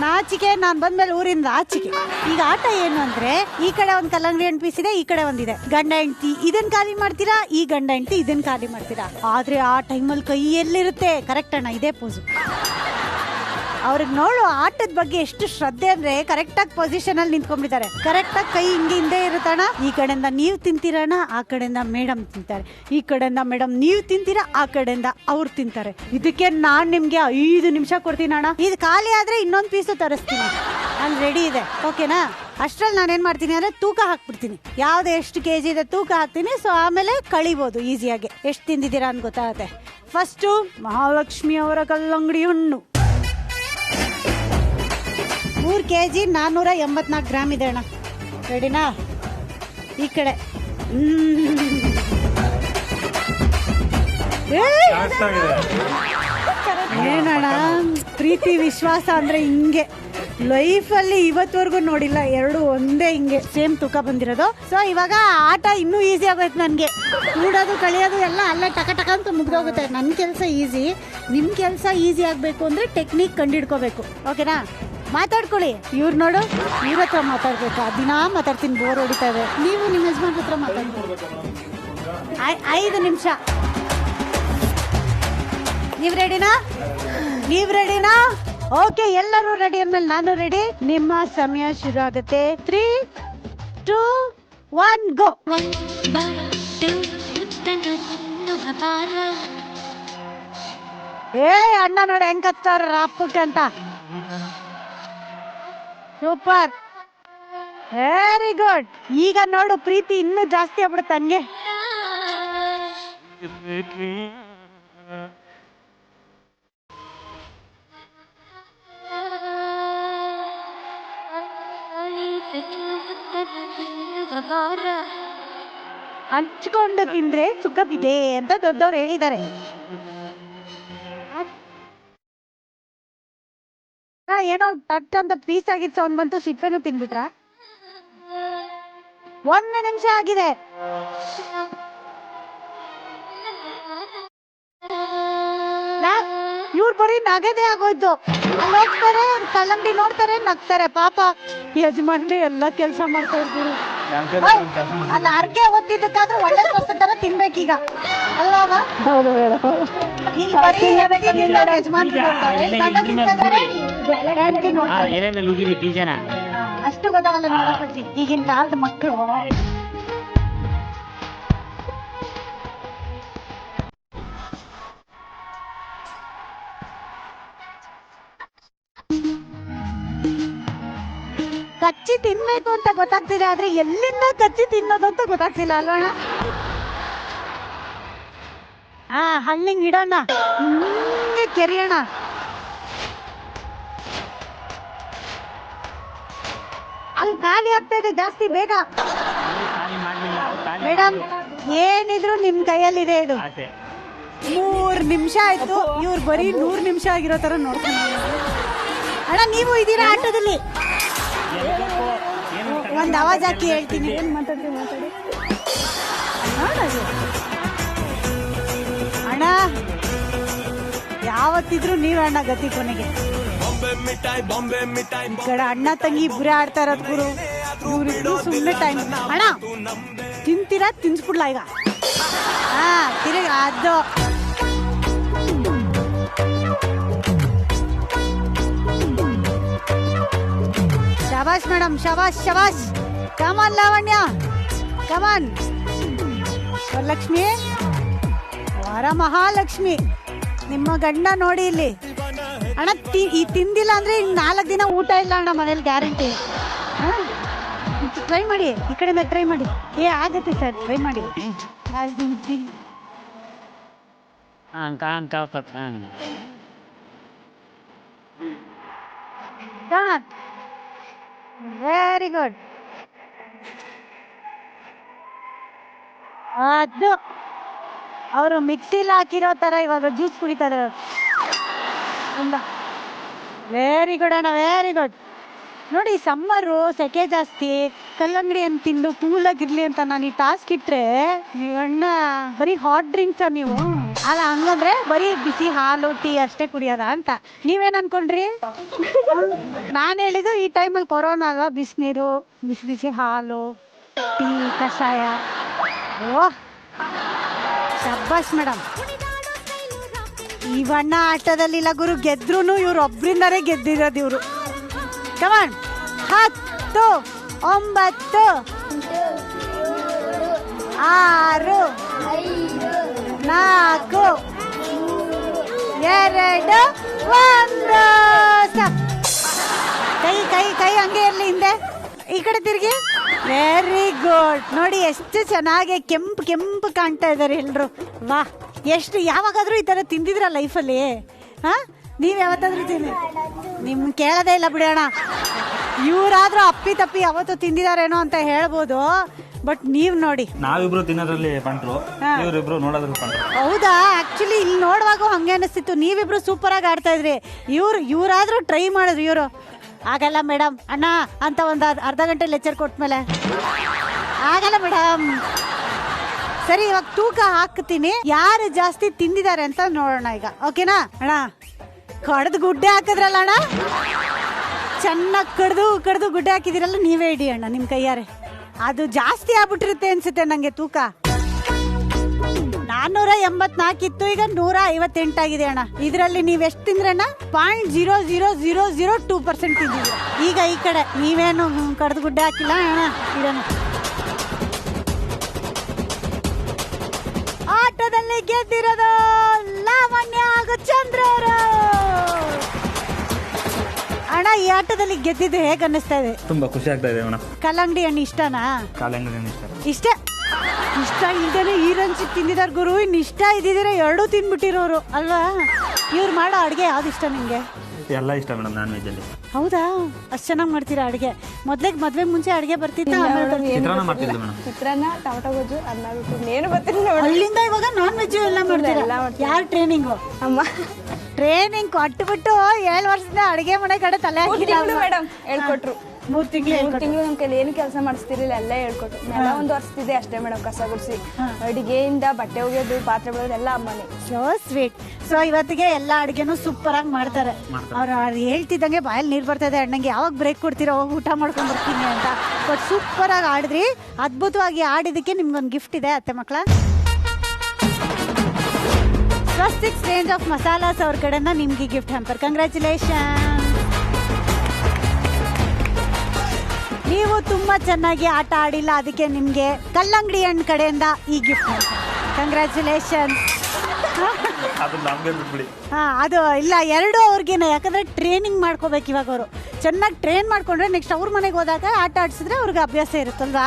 ನಾಚಿಕೆ, ನಾನ್ ಬಂದ್ಮೇಲೆ ಊರಿಂದ ಆಚಿಕೆ. ಈಗ ಆಟ ಏನು ಅಂದ್ರೆ, ಈ ಕಡೆ ಒಂದ್ ಕಲ್ಲಂಗಡಿ ಹಣ್ಣು ಪೀಸ್ ಇದೆ, ಈ ಕಡೆ ಒಂದಿದೆ. ಗಂಡ ಹೆಂಡತಿ ಇದನ್ ಖಾಲಿ ಮಾಡ್ತೀರಾ, ಈ ಗಂಡ ಹೆಂಡತಿ ಇದನ್ ಖಾಲಿ ಮಾಡ್ತೀರಾ. ಆದ್ರೆ ಆ ಟೈಮಲ್ಲಿ ಕೈ ಎಲ್ಲಿರುತ್ತೆ? ಕರೆಕ್ಟ್ ಅಣ್ಣ, ಇದೇ ಪೋಸು. ಅವ್ರಿಗೆ ನೋಡು ಆಟದ ಬಗ್ಗೆ ಎಷ್ಟು ಶ್ರದ್ಧೆ ಅಂದ್ರೆ, ಕರೆಕ್ಟ್ ಆಗಿ ಪೊಸಿಷನ್ ಅಲ್ಲಿ ನಿಂತ್ಕೊಂಡ್ಬಿಡ್ತಾರೆ. ಕರೆಕ್ಟ್ ಆಗಿ ಕೈ ಹಿಂದೆ ಇರುತ್ತಣ್ಣ. ಈ ಕಡೆಯಿಂದ ನೀವು ತಿಂತೀರಣ್ಣ, ಆ ಕಡೆಯಿಂದ ಮೇಡಮ್ ತಿಂತಾರೆ. ಈ ಕಡೆಯಿಂದ ಮೇಡಮ್ ನೀವು ತಿಂತೀರಾ, ಆ ಕಡೆಯಿಂದ ಅವ್ರು ತಿಂತಾರೆ. ಇದಕ್ಕೆ ನಾನ್ ನಿಮ್ಗೆ 5 ನಿಮಿಷ ಕೊಡ್ತೀನಿ ಅಣ್ಣ. ಇದು ಖಾಲಿ ಆದ್ರೆ ಇನ್ನೊಂದು ಪೀಸು ತರಿಸ್ತೀನಿ, ಅಲ್ಲಿ ರೆಡಿ ಇದೆ, ಓಕೆನಾ? ಅಷ್ಟ್ರಲ್ಲಿ ನಾನೇನ್ ಮಾಡ್ತೀನಿ ಅಂದ್ರೆ ತೂಕ ಹಾಕ್ಬಿಡ್ತೀನಿ. ಯಾವ್ದು ಎಷ್ಟು kg ಇದೆ ತೂಕ ಹಾಕ್ತೀನಿ. ಸೊ ಆಮೇಲೆ ಕಳಿಬಹುದು ಈಸಿಯಾಗಿ ಎಷ್ಟು ತಿಂದಿದ್ದೀರಾ ಅಂತ ಗೊತ್ತಾಗುತ್ತೆ. ಫಸ್ಟು ಮಹಾಲಕ್ಷ್ಮಿ ಅವರ ಕಲ್ಲಂಗಡಿ ಹಣ್ಣು 3 kg 484 ಗ್ರಾಮ್ ಇದೆ ಅಣ್ಣ. ರೆಡಿನಾ? ಈ ಕಡೆ ಏನಣ್ಣ, ಪ್ರೀತಿ ವಿಶ್ವಾಸ ಅಂದ್ರೆ ಹಿಂಗೆ. ಲೈಫಲ್ಲಿ ಇವತ್ತವರೆಗೂ ನೋಡಿಲ್ಲ, 2 ಒಂದೇ ಹಿಂಗೆ ಸೇಮ್ ತೂಕ ಬಂದಿರೋದು. ಸೊ ಇವಾಗ ಆಟ ಇನ್ನೂ ಈಸಿ ಆಗೋಯ್ತು ನನಗೆ. ಕೂಡೋದು ಕಳಿಯೋದು ಎಲ್ಲ ಅಲ್ಲೇ ಟಕ ಟಕ ಅಂತ ಮುಗ್ದೋಗುತ್ತೆ. ನನ್ನ ಕೆಲಸ ಈಸಿ, ನಿಮ್ಮ ಕೆಲಸ ಈಸಿ ಆಗಬೇಕು ಅಂದರೆ ಟೆಕ್ನಿಕ್ ಕಂಡಿಡ್ಕೋಬೇಕು, ಓಕೆನಾ? ಮಾತಾಡ್ಕೊಳ್ಳಿ. ಇವ್ರು ನೋಡು, ಇವ್ರ ಹತ್ರ ಮಾತಾಡ್ಬೇಕು. ದಿನ ಮಾತಾಡ್ತೀನಿ, ಬೋರ್ ಹೊಡಿತಾ ಇದೆ. ನೀವು ನಿಮ್ಮ ಯಜಮಾನ್ ಹತ್ರ ಮಾತಾಡ್ಬೇಕು. 5 ನಿಮಿಷ. ನೀವು ರೆಡಿನಾ? ನೀವು ರೆಡಿನಾ? ಓಕೆ, ಎಲ್ಲರೂ ರೆಡಿ ಅಂದ್ಮೇಲೆ ನಾನು ರೆಡಿ. ನಿಮ್ಮ ಸಮಯ ಶುರು ಆಗುತ್ತೆ. 3, 2, 1 ಗೋ. ಏ ಅಣ್ಣ ನೋಡಿ ಹೆಂಗ್ ಕತ್ತಾರ ಅಪ್ಪಕ್ಕೆ ಅಂತ. Super, very good. ಈಗ ನೋಡು, ಪ್ರೀತಿ ಇನ್ನೂ ಜಾಸ್ತಿ ಆಗ್ಬಿಡುತ್ತೆ ಹಂಗೆ. ಹಂಚ್ಕೊಂಡು ತಿಂದ್ರೆ ಸುಖವಿದೆ ಅಂತ ದೊಡ್ಡವ್ರು ಹೇಳಿದ್ದಾರೆ. ಏನೋ ಟಟ್ ಅಂತ ಪೀಸ್ ಆಗಿತ್ತು, ಸೌಂಡ್ ಬಂತು, ಸಿಪ್ಪೆನು ತಿನ್ಬಿಟ್ರ. 1 ನಿಮಿಷ ಆಗಿದೆ. ಇವ್ರು ಬರೀ ನಗದೇ ಆಗೋಯ್ತು. ಅಲ್ಲಿ ಹೋಗ್ತಾರೆ, ಕಲ್ಲಂಗಡಿ ನೋಡ್ತಾರೆ, ನಗ್ತಾರೆ. ಪಾಪ ಯಜಮಾನ್ರೆ ಎಲ್ಲ ಕೆಲಸ ಮಾಡ್ತಾ ಇರ್ತೀರಿ. ಅಲ್ಲ, ಅರ್ಕೆ ಹೊತ್ತಿದ್ದಕ್ಕಾದ್ರೂ ಒಳ್ಳೆ ಸೊಸೆ ತರ ತಿನ್ಬೇಕೀಗ ಅಲ್ವಾ? ಹೌದು ಮೇಡಮ್. ಅಷ್ಟು ಗೊತ್ತಾಗಲ್ಲ ನೋಡಪ್ಪಿ ಈಗಿನ ಕಾಲದ ಮಕ್ಕಳು. ಕಚ್ಚಿ ತಿನ್ಬೇಕು ಅಂತ ಗೊತ್ತಾಗ್ತಿದೆ, ಆದ್ರೆ ಎಲ್ಲಿಂದ ಕಚ್ಚಿ ತಿನ್ನೋದು ಅಂತ ಗೊತ್ತಾಗ್ತಿಲ್ಲ ಅಲ್ವಣ? ಹಣ್ಣಿಂಗ್ ಇಡೋಣ, ಹಿಂಗೆ ಕೆರಿಯೋಣ. ಅಲ್ಲಿ ಖಾಲಿ ಆಗ್ತಾ ಇದೆ ಜಾಸ್ತಿ, ಬೇಗ ಮೇಡಮ್. ಏನಿದ್ರು ನಿಮ್ ಕೈಯಲ್ಲಿದೆ ಇದು. 3 ನಿಮಿಷ ಆಯ್ತು, ಇವ್ರು ಬರೀ 100 ನಿಮಿಷ ಆಗಿರೋ ತರ ನೋಡ್ಕೊಂಡು. ಅಣ್ಣ ನೀವು ಇದೀರಾ ಆಟೋದಲ್ಲಿ? ಒಂದ್ ಆವಾಜ್ ಹಾಕಿ ಹೇಳ್ತೀನಿ. ಅಣ್ಣ ಯಾವತ್ತಿದ್ರು ನೀವ್ ಅಣ್ಣ ಗತಿ ಕೊನೆಗೆ. ಈ ಕಡೆ ಅಣ್ಣ ತಂಗಿ ಇಬ್ಬರೇ ಆಡ್ತಾ ಇರೋದ್ ಗುರು. ಇವ್ರಿಬ್ರು ಸುಮ್ಮನೆ ಟೈಮ್. ಅಣ್ಣ ತಿಂತೀರಾ? ತಿನ್ಸ್ಬಿಡ್ಲಾ ಈಗ? ತಿರುಗಿ ಅದು. ಶಬಾಷ್ ಮೇಡಮ್, ಶಬಾಷ್ ಶಬಾಷ್. ಕಮಾನ್ ಲಾವಣ್ಯ, ಕಮಾನ್. ವರಲಕ್ಷ್ಮಿ, ವರ ಮಹಾಲಕ್ಷ್ಮಿ. ನಿಮ್ಮ ಗಂಡ ನೋಡಿ ಇಲ್ಲಿ ಅಣ್ಣ ಈ ತಿಂದಿಲ್ಲ ಅಂದ್ರೆ ಇನ್ನು 4 ದಿನ ಊಟ ಇಲ್ಲ ಅಣ್ಣ ಮನೇಲಿ ಗ್ಯಾರಂಟಿ. ಟ್ರೈ ಮಾಡಿ, ಈ ಕಡೆ ಟ್ರೈ ಮಾಡಿ. ಆಗತ್ತೆ ಸರ್, ಟ್ರೈ ಮಾಡಿ. Very good. ಅದು ಅವರು ಮಿಕ್ಸಿಲಿ ಹಾಕಿರೋ ತರ ಇವಾಗ ಜ್ಯೂಸ್ ಕುಡಿತಾರೆ. ವೆರಿ ಗುಡ್ ಅಣ್ಣ, ವೆರಿ ಗುಡ್. ನೋಡಿ, ಸಮ್ಮರು ಸೆಕೆ ಜಾಸ್ತಿ, ಕಲ್ಲಂಗಡಿ ಅಂತ ತಿಂದು ಕೂಲಾಗಿರ್ಲಿ ಅಂತ ನಾನು ಈ ಟಾಸ್ಕ್ ಇಟ್ರೆ ಅಣ್ಣ ಬರೀ ಹಾಟ್ ಡ್ರಿಂಕ್ಸ್ ನೀವು ಅಲ್ಲ, ಹಂಗಂದ್ರೆ ಬರೀ ಬಿಸಿ ಹಾಲು ಟೀ ಅಷ್ಟೇ ಕುಡಿಯೋದ ಅಂತ ನೀವೇನ್ ಅನ್ಕೊಂಡ್ರಿ? ನಾನು ಹೇಳಿದ್ದು ಈ ಟೈಮಲ್ಲಿ ಕೊರೋನಾ ಅಲ್ವಾ, ಬಿಸಿನೀರು, ಬಿಸಿ ಬಿಸಿ ಹಾಲು, ಟೀ, ಕಷಾಯ. ಓಹ್ ಶಬ್ಬಾಷ್ ಮೇಡಮ್. ಇವಣ್ಣ ಆಟದಲ್ಲಿಲ್ಲ ಗುರು, ಗೆದ್ರು ಇವ್ರು ಒಬ್ರಿಂದಾನೇ ಗೆದ್ದಿರೋದು ಇವರು. ಕಮಾನ್. 10 9 6 4 2 1 ಕೈ ಕೈ ಕೈ ಹಂಗೆ ಇರಲಿ, ಹಿಂದೆ ಈ ಕಡೆ ತಿರುಗಿ. Very good. ನೋಡಿ ಎಷ್ಟು ಚೆನ್ನಾಗಿ ಕೆಂಪು ಕೆಂಪು ಕಾಣ್ತಾ ಇದ್ದಾರೆ ಎಲ್ರು. ವಾ, ಎಷ್ಟು ಯಾವಾಗಾದ್ರೂ ಈ ತರ ತಿಂದಿದ್ರ ಲೈಫಲ್ಲಿ? ನೀವ್ ಯಾವತ್ತಾದ್ರೂ ನಿಮ್ ಕೇಳೋದೇ ಇಲ್ಲ ಬಿಡೋಣ. ಇವರಾದ್ರೂ ಅಪ್ಪಿ ತಪ್ಪಿ ಯಾವತ್ತೂ ತಿಂದಿದಾರೇನೋ ಅಂತ ಹೇಳ್ಬೋದು, ಬಟ್ ನೀವ್ ನೋಡಿ. ನಾವಿಬ್ರು ತಿನ್ನೋದ್ರಲ್ಲಿ ಪಂಟ್ರು, ಇವರಿಬ್ರು ನೋಡೋದ್ರಲ್ಲಿ ಪಂಟ್ರು. ಹೌದಾ? ಆಕ್ಚುಲಿ ಇಲ್ಲಿ ನೋಡುವಾಗ ಹಂಗೆ ಅನಿಸ್ತಿತ್ತು, ನೀವಿಬ್ರು ಸೂಪರ್ ಆಗಿ ಆಡ್ತಾ ಇದ್ರಿ. ಇವ್ರಾದ್ರೂ ಟ್ರೈ ಮಾಡಿದ್ರು. ಇವರು ಆಗಲ್ಲ ಮೇಡಮ್ ಅಣ್ಣ ಅಂತ ಒಂದು ಅರ್ಧ ಗಂಟೆ ಲೆಕ್ಚರ್ ಕೊಟ್ಮೇಲೆ ಆಗಲ್ಲ ಮೇಡಮ್. ಸರಿ, ಇವಾಗ ತೂಕ ಹಾಕ್ತೀನಿ, ಯಾರು ಜಾಸ್ತಿ ತಿಂದಿದ್ದಾರೆ ಅಂತ ನೋಡೋಣ ಈಗ. ಓಕೆನಾ ಅಣ್ಣ? ಕಡ್ದು ಗುಡ್ಡೆ ಹಾಕಿದ್ರಲ್ಲ ಅಣ್ಣ, ಚೆನ್ನಾಗಿ ಕಡ್ದು ಗುಡ್ಡೆ ಹಾಕಿದಿರಲ್ಲ, ನೀವೇ ಇಡಿ ಅಣ್ಣ ನಿಮ್ಮ ಕೈಯಾರೆ. ಅದು ಜಾಸ್ತಿ ಆಗ್ಬಿಟ್ಟಿರುತ್ತೆ ಅನ್ಸುತ್ತೆ ನಂಗೆ ತೂಕ. 484 ಇತ್ತು, ಈಗ 158 ಆಗಿದೆ ಅಣ್ಣ. ಇದರಲ್ಲಿ ನೀವ್ ಎಷ್ಟು ತಿಂದ್ರಣ್ಣ? 0.00002% ತಿಂದಿದ್ರ. ಈಗ ಈ ಕಡೆ ನೀವೇನು ಕಡ್ದು ಗುಡ್ಡೆ ಹಾಕಿಲ್ಲ ಅಣ್ಣ. ಇದನ್ನ ಆಟದಲ್ಲಿ ಗೆದ್ದಿರೋದು ಲಾವಣ್ಯ ಹಾಗೂ ಚಂದ್ರ ಅವರು. ಅಣ್ಣ, ಈ ಆಟದಲ್ಲಿ ಗೆದ್ದಿದ್ದು ಹೇಗೆ ಅನ್ನಿಸ್ತಾ ಇದೆ? ತುಂಬಾ ಖುಷಿ ಆಗ್ತಾ ಇದೆ ಮೇಡಮ್. ಕಲ್ಲಂಗಡಿ ಹಣ್ಣು ಇಷ್ಟನಾ? ಕಲ್ಲಂಗಡಿ ಹಣ್ಣು ಇಷ್ಟ ಇಲ್ದೇನೆ ಈರಂಚಿ ತಿಂದಿದಾರ ಗುರು. ಇನ್ನು ಇಷ್ಟ ಇದ್ದಿದ್ರೆ 2 ತಿಂದ್ಬಿಟ್ಟಿರೋರು ಅಲ್ವಾ? ಇವ್ರು ಮಾಡೋ ಅಡುಗೆ ಯಾವ್ದು ಇಷ್ಟ ನಿಮ್ಗೆ? ಎಲ್ಲ ಇಷ್ಟ ಮೇಡಮ್, ನಾನ್ ವೆಜ್ ಅಲ್ಲಿ. ಹೌದಾ? ಅಷ್ಟು ಚೆನ್ನಾಗಿ ಮಾಡ್ತೀರಾ ಅಡುಗೆ? ಮದ್ವೆ ಮುಂಚೆ ಅಡುಗೆ ಬರ್ತಿತ್ತ? ಚಿತ್ರಾನ್ನ ಮಾಡ್ತಿದ್ದೆ ಮೇಡಮ್. ಚಿತ್ರಾನ್ನ, ಟೊಮೆಟೊ ಗೊಜ್ಜು, ಅದನ್ನ ಏನು ಬರ್ತೀನಿ. ಅಲ್ಲಿಂದ ಇವಾಗ ನಾನ್ ವೆಜ್ ಎಲ್ಲ ಮಾಡ್ತೀರಾ? ಯಾರು ಟ್ರೈನಿಂಗು? ಅಮ್ಮ ಟ್ರೈನಿಂಗ್ ಕೊಟ್ಬಿಟ್ಟು 7 ವರ್ಷದಿಂದ ಅಡುಗೆ ಮನೆ ಕಡೆ ತಲೆ ಹಾಕಿಲ್ಲ ಮೇಡಮ್. ಹೇಳ್ಕೊಟ್ರು 3 ತಿಂಗಳು ನಮ್ಮ ಕೈಲಿ ಏನು ಕೆಲಸ ಮಾಡಿಸ್ತಿರ್ಲಿಲ್ಲ, ಎಲ್ಲ ಹೇಳ್ಕೊಟ್ರು. ನೆಲ ಒಂದು ಒರೆಸ್ತಿದ್ದೆ ಅಷ್ಟೇ ಮೇಡಮ್, ಕಸ ಗುಡಿಸಿ. ಅಡುಗೆಯಿಂದ ಬಟ್ಟೆ ಒಗೆಯೋದು, ಪಾತ್ರೆ ಬೆಳೆಯೋದು ಎಲ್ಲ ಅಮ್ಮನೇ. So sweet. ಸೊ ಇವತ್ತಿಗೆ ಎಲ್ಲ ಅಡುಗೆನೂ ಸೂಪರ್ ಆಗಿ ಮಾಡ್ತಾರೆ. ಅವ್ರು ಹೇಳ್ತಿದ್ದಂಗೆ ಬಾಯಲ್ಲಿ ನೀರು ಬರ್ತಾ ಇದೆ ಅಣ್ಣಂಗೆ, ಯಾವಾಗ ಬ್ರೇಕ್ ಕೊಡ್ತೀರೋ ಹೋಗಿ ಊಟ ಮಾಡ್ಕೊಂಡು ಬರ್ತೀನಿ ಅಂತ. ಬಟ್ ಸೂಪರ್ ಆಗಿ ಆಡಿದ್ರಿ, ಅದ್ಭುತವಾಗಿ ಆಡಿದಕ್ಕೆ ನಿಮ್ಗೊಂದು ಗಿಫ್ಟ್ ಇದೆ ಅತ್ತೆ ಮಕ್ಕಳ. ಸ್ವಸ್ತಿಕ್ಸ್ ರೇಂಜ್ ಆಫ್ ಮಸಾಲಾಸ್ ಅವ್ರ ಕಡೆಯಿಂದ ನಿಮ್ಗೆ ಗಿಫ್ಟ್ ಹ್ಯಾಂಪರ್. ಕಂಗ್ರ್ಯಾಚುಲೇಷನ್. ನೀವು ತುಂಬಾ ಚೆನ್ನಾಗಿ ಆಟ ಆಡಿಲ್ಲ, ಅದಕ್ಕೆ ನಿಮ್ಗೆ ಕಲ್ಲಂಗಡಿ ಹಣ್ಣು ಕಡೆಯಿಂದ ಈ ಗಿಫ್ಟ್. ಕಂಗ್ರ್ಯಾಚುಲೇಷನ್. ಅದು ಇಲ್ಲ, 2 ಅವ್ರಿಗೇನೆ, ಯಾಕಂದ್ರೆ ಟ್ರೈನಿಂಗ್ ಮಾಡ್ಕೋಬೇಕು ಇವಾಗ. ಅವರು ಚೆನ್ನಾಗಿ ಟ್ರೈನ್ ಮಾಡ್ಕೊಂಡ್ರೆ ನೆಕ್ಸ್ಟ್ ಅವ್ರ ಮನೆಗೆ ಹೋದಾಗ ಆಟ ಆಡಿಸಿದ್ರೆ ಅವ್ರಿಗೆ ಅಭ್ಯಾಸ ಇರುತ್ತಲ್ವಾ.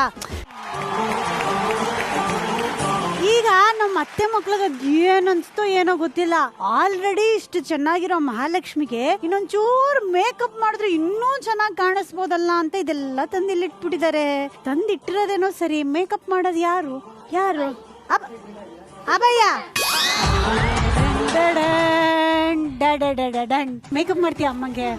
ಈಗ ನಮ್ಮ ಅತ್ತೆ ಮಕ್ಳಿಗೆ ಏನನ್ಸ್ತೋ ಏನೋ ಗೊತ್ತಿಲ್ಲ, ಆಲ್ರೆಡಿ ಇಷ್ಟು ಚೆನ್ನಾಗಿರೋ ಮಹಾಲಕ್ಷ್ಮಿಗೆ ಇನ್ನೊಂಚೂರು ಮೇಕಪ್ ಮಾಡಿದ್ರೆ ಇನ್ನೂ ಚೆನ್ನಾಗಿ ಕಾಣಿಸ್ಬೋದಲ್ಲ ಅಂತ ಇದೆಲ್ಲ ತಂದಿಲ್ಲಿಟ್ಬಿಟ್ಟಿದ್ದಾರೆ. ತಂದಿಟ್ಟಿರೋದೇನೋ ಸರಿ, ಮೇಕಪ್ ಮಾಡೋದು ಯಾರು? ಅಭಯ ಮೇಕಪ್ ಮಾಡ್ತೀಯ ಅಮ್ಮಂಗೆ?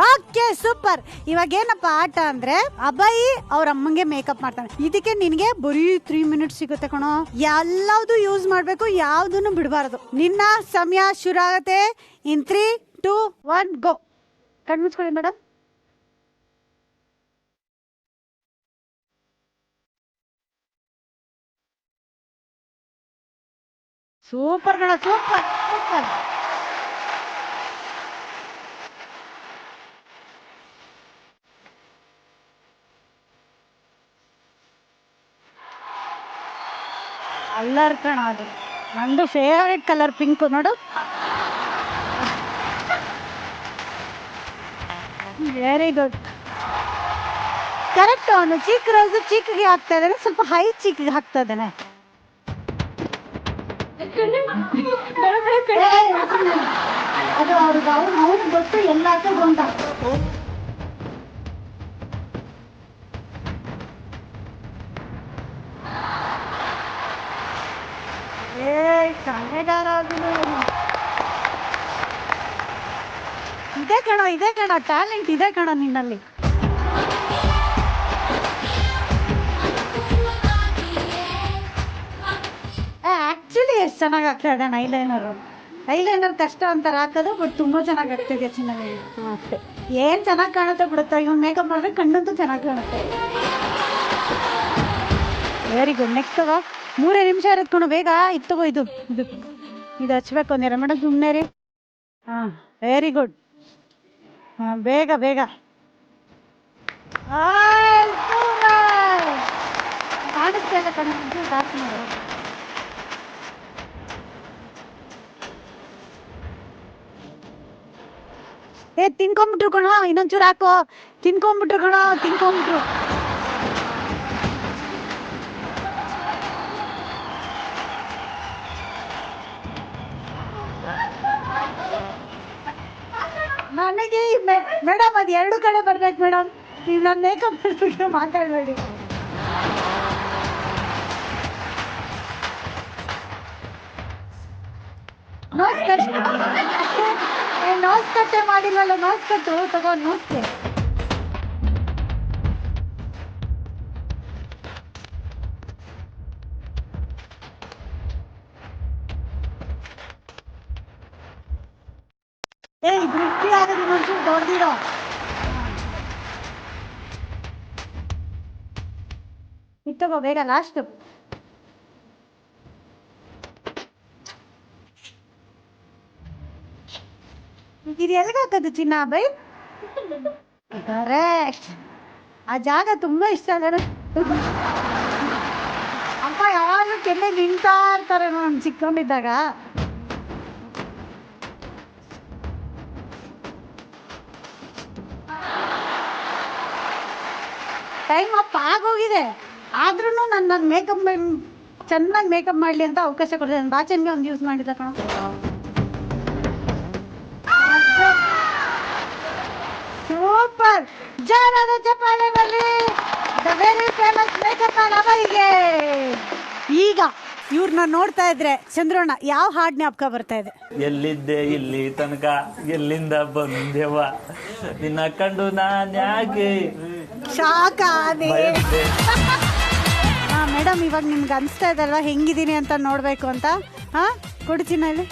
Okay, super. ಇವಾಗ ಏನಪ್ಪ ಆಟ ಅಂದ್ರೆ, ಅಭಯ್ ಅವ್ರ ಅಮ್ಮಂಗೆ ಮೇಕಪ್ ಮಾಡ್ತಾನೆ. ಇದಕ್ಕೆ ನಿನ್ಗೆ ಬರೀ 3 ಮಿನಿಟ್ಸ್ ಸಿಗುತ್ತೆ ಕಣೋ. ಎಲ್ಲಾವ್ದು ಯೂಸ್ ಮಾಡ್ಬೇಕು, ಯಾವ್ದನ್ನು ಬಿಡಬಾರ್ದು. ನಿನ್ನ ಸಮಯ ಶುರು ಆಗತ್ತೆ ಇನ್ 3 2 1 ಗೋ. ಕಣ್ಮುಚ್ಕೊಳ್ಳಿ ಮೇಡಮ್. ಸೂಪರ್ ಕಣ, ಸೂಪರ್ ಸೂಪರ್. ಅಲ್ಲರ್ ಕಣ ಅದು. ನಂದು ಫೇವ್ರೆಟ್ ಕಲರ್ ಪಿಂಕ್ ನೋಡು. Very good. ಕರೆಕ್ಟ್. ಅವನು ಚಿಕ್ಕ ರೋಸು ಚಿಕ್ಕಿಗೆ ಹಾಕ್ತಾ ಇದ್ದಾನೆ, ಸ್ವಲ್ಪ ಹೈ ಚಿಕ್ಕಿಗೆ ಹಾಕ್ತಾ ಇದ್ದಾನೆ. ಅದು ಅವ್ರಿಗೆ ಗೊತ್ತು ಎಲ್ಲ ಹಾಕೋದು ಅಂತ. ಇದೆ ಕಣೋ ಟ್ಯಾಲೆಂಟ್ ಇದೆ ಕಣೋ ನಿನ್ನಲ್ಲಿ. ಆಕ್ಚುಲಿ ಎಷ್ಟು ಚೆನ್ನಾಗಿ ಆಗ್ತಾ ಇದೆ ಐಲೈನರ್ ಕಷ್ಟ ಅಂತಾರೆ ಹಾಕೋದು, ಬಟ್ ತುಂಬಾ ಚೆನ್ನಾಗಿ ಆಗ್ತಿದೆ ಚೆನ್ನಾಗಿ. ಅಷ್ಟೇ, ಏನ್ ಚೆನ್ನಾಗಿ ಕಾಣುತ್ತೆ ಬಿಡುತ್ತೆ. ಇವ್ನು ಮೇಕಪ್ ಮಾಡಿದ್ರೆ ಕಣ್ಣಂತೂ ಚೆನ್ನಾಗಿ ಕಾಣುತ್ತೆ. Very good. ನೆಕ್ಸ್ಟ್ ತಗೋ. 3 ನಿಮಿಷ ಇರತ್ಕೊಂಡು ಬೇಗ ಇತ್ತಗೋ. ಇದು ಹಚ್ಬೇಕು ಅಂದಿರ ಮೇಡಮ್, ಸುಮ್ಮನೆ ರೀ. ಹಾಂ, ವೆರಿ ಗುಡ್. ಹಾಂ, ಬೇಗ ಬೇಗ. ಕಾಣಿಸ್ತಾ ಇಲ್ಲ ಕಣ, ಕಾಸು ಮಾಡು. ತಿನ್ಕೊಂಬಿಟ್ರು ಕಣ, ಇನ್ನೊಂಚೂರು ಹಾಕೋ. ತಿನ್ಕೊಂಬಿಟ್ರು ಕಣ, ತಿನ್ಕೊಂಬಿಟ್ರು. ನನಗೆ ಮೇಡಮ್ ಅದು 2 ಕಡೆ ಬರ್ಬೇಕು ಮೇಡಮ್. ನೀವು ನನ್ನ ಮೇಕಪ್ ಮಾಡ್ಬಿಟ್ಟು ಮಾತಾಡಬೇಡಿ. ನೋಸ್ ಕಟ್ಟೆ ಮಾಡಿಲ್ವಲ್ಲ, ನೋಸ್ ಕಟ್ಟು ತಗೊಂಡು ನೋಸ್ತೆ. ದೃಷ್ಟಿ ಆಗೋದು ಒಂಚೂರು ದೊಡ್ಡದಿರೋ. ಇತ್ತಗೋ ಬೇಗ ಲಾಸ್ಟ್. ಇದು ಎಲ್ಲಿಗೆ ಹಾಕೋದು ಚಿನ್ನ ಬೈ? ಕರೆಕ್ಟ್. ಆ ಜಾಗ ತುಂಬಾ ಇಷ್ಟ ಅಲ್ಲ. ಅಮ್ಮ ಯಾವಾಗಲೂ ಕೆನ್ನೆ ನಿಂತಾ ಇರ್ತಾರೆ ನಾನು ಚಿಕ್ಕಕೊಂಡಿದ್ದಾಗ. ಟೈಮ್ ಅಪ್ ಆಗೋಗಿದೆ, ಆದ್ರೂ ನನ್ನ ಮೇಕಪ್ ಚೆನ್ನಾಗಿ ಮೇಕಪ್ ಮಾಡಲಿ ಅಂತ ಅವಕಾಶ ಕೊಡ್ತೇನೆ. ನಾನು ಬಾಚನ್ಗೆ ಒಂದು ಯೂಸ್ ಮಾಡಿದ್ದ ಕಣ. ಸೂಪರ್. ಜಾನದ ಚಪ್ಪಾಳೆ ಬರಲಿ. The very famous makeup man ಅವರಿಗೆ. ಈಗ ಇವ್ರನ್ನ ನೋಡ್ತಾ ಇದ್ರೆ ಚಂದ್ರಣ್ಣ ಯಾವ ಹಾಡ್ ಜ್ಞಾಪಕ ಬರ್ತಾ ಇದೆ? ಎಲ್ಲಿದ್ದೆ ಇಲ್ಲಿ ತನಕ, ಎಲ್ಲಿಂದ ಬಂದೆವ, ನಿನ್ನ ಕಂಡು ನಾನ್ ಯಾಕೆ ಶಾಕಾದೆ. ಹಾ ಮೇಡಮ್, ಇವಾಗ ನಿಮ್ಗೆ ಅನಿಸ್ತಾ ಇದಲ್ವಾ ಹೆಂಗಿದ್ದೀನಿ ಅಂತ ನೋಡಬೇಕು ಅಂತ? ಹಾ, ಕೊಡು ಚಿನ್ನ ಇಲ್ಲಿ.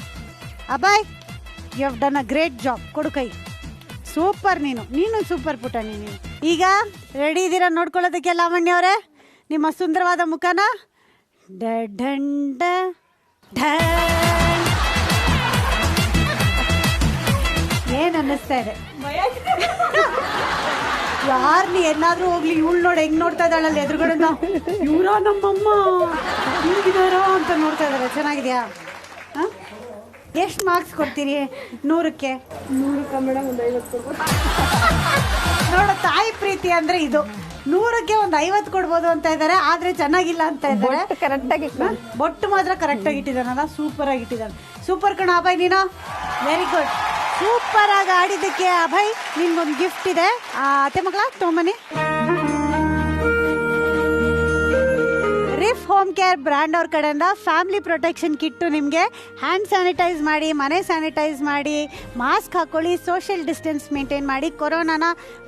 ಅಬಾಯ್, you have done a great job. ಕೊಡು ಕೈ. ಸೂಪರ್. ನೀನು ಸೂಪರ್ ಪುಟ. ನೀನು ಈಗ ರೆಡಿ ಇದ್ದೀರಾ ನೋಡ್ಕೊಳ್ಳೋದಕ್ಕೆ ಲಾವಣ್ಯ ಅವರೇ? ನಿಮ್ಮ ಸುಂದರವಾದ ಮುಖನ ಏನ್ ಅನ್ನಿಸ್ತಾ ಇದೆ? ಯಾರ್ನಿ ಎಲ್ಲಾದ್ರೂ ಹೋಗ್ಲಿ, ಇವಳು ನೋಡಿ ಹೆಂಗ್ ನೋಡ್ತಾ ಇದ್ದಾಳಲ್ಲ ಎದುರುಗಡೆ. ಇವರ ನಮ್ಮಮ್ಮ ಹಿಂಗಿದಾರ ಅಂತ ನೋಡ್ತಾ ಇದಾರೆ. ಚೆನ್ನಾಗಿದ್ಯಾ? ಎಷ್ಟು ಮಾರ್ಕ್ಸ್ ಕೊಡ್ತೀರಿ 100ಕ್ಕೆ? 100ಕ್ಕೆ ಮೇಡಮ್ ಒಂದು 50 ಕೊಡ್ಬೋದು. ನೋಡ, ತಾಯಿ ಪ್ರೀತಿ ಅಂದ್ರೆ ಇದು. 100ಕ್ಕೆ ಒಂದು 50 ಕೊಡ್ಬೋದು ಅಂತ ಇದ್ದಾರೆ, ಆದ್ರೆ ಚೆನ್ನಾಗಿಲ್ಲ ಅಂತ ಇದ್ದಾರೆ. ಕರೆಕ್ಟಾಗಿ ಬೊಟ್ಟು ಮಾತ್ರ ಕರೆಕ್ಟಾಗಿ ಇಟ್ಟಿದ್ದಾನಲ್ಲ, ಸೂಪರ್ ಆಗಿ ಇಟ್ಟಿದ್ದಾನೆ. ಸೂಪರ್ ಕಣ ಅಭಯ್ ನೀನು. Very good. ಸೂಪರ್ ಆಗಿ ಆಡಿದ್ದಕ್ಕೆ ಅಭಯ್ ನಿನ್ಗೊಂದು ಗಿಫ್ಟ್ ಇದೆ. ಅತ್ತೆ ಮಗಳ ತೊಗೊಂಬನ್ನಿ. ರಿಫ್ ಹೋಮ್ ಕೇರ್ ಬ್ರ್ಯಾಂಡ್ ಅವ್ರ ಕಡೆಯಿಂದ ಫ್ಯಾಮಿಲಿ ಪ್ರೊಟೆಕ್ಷನ್ ಕಿಟ್ಟು ನಿಮಗೆ. ಹ್ಯಾಂಡ್ ಸ್ಯಾನಿಟೈಸ್ ಮಾಡಿ, ಮನೆ ಸ್ಯಾನಿಟೈಸ್ ಮಾಡಿ, ಮಾಸ್ಕ್ ಹಾಕೊಳ್ಳಿ, ಸೋಷಿಯಲ್ ಡಿಸ್ಟೆನ್ಸ್ ಮೇಂಟೈನ್ ಮಾಡಿ, ಕೊರೋನಾನ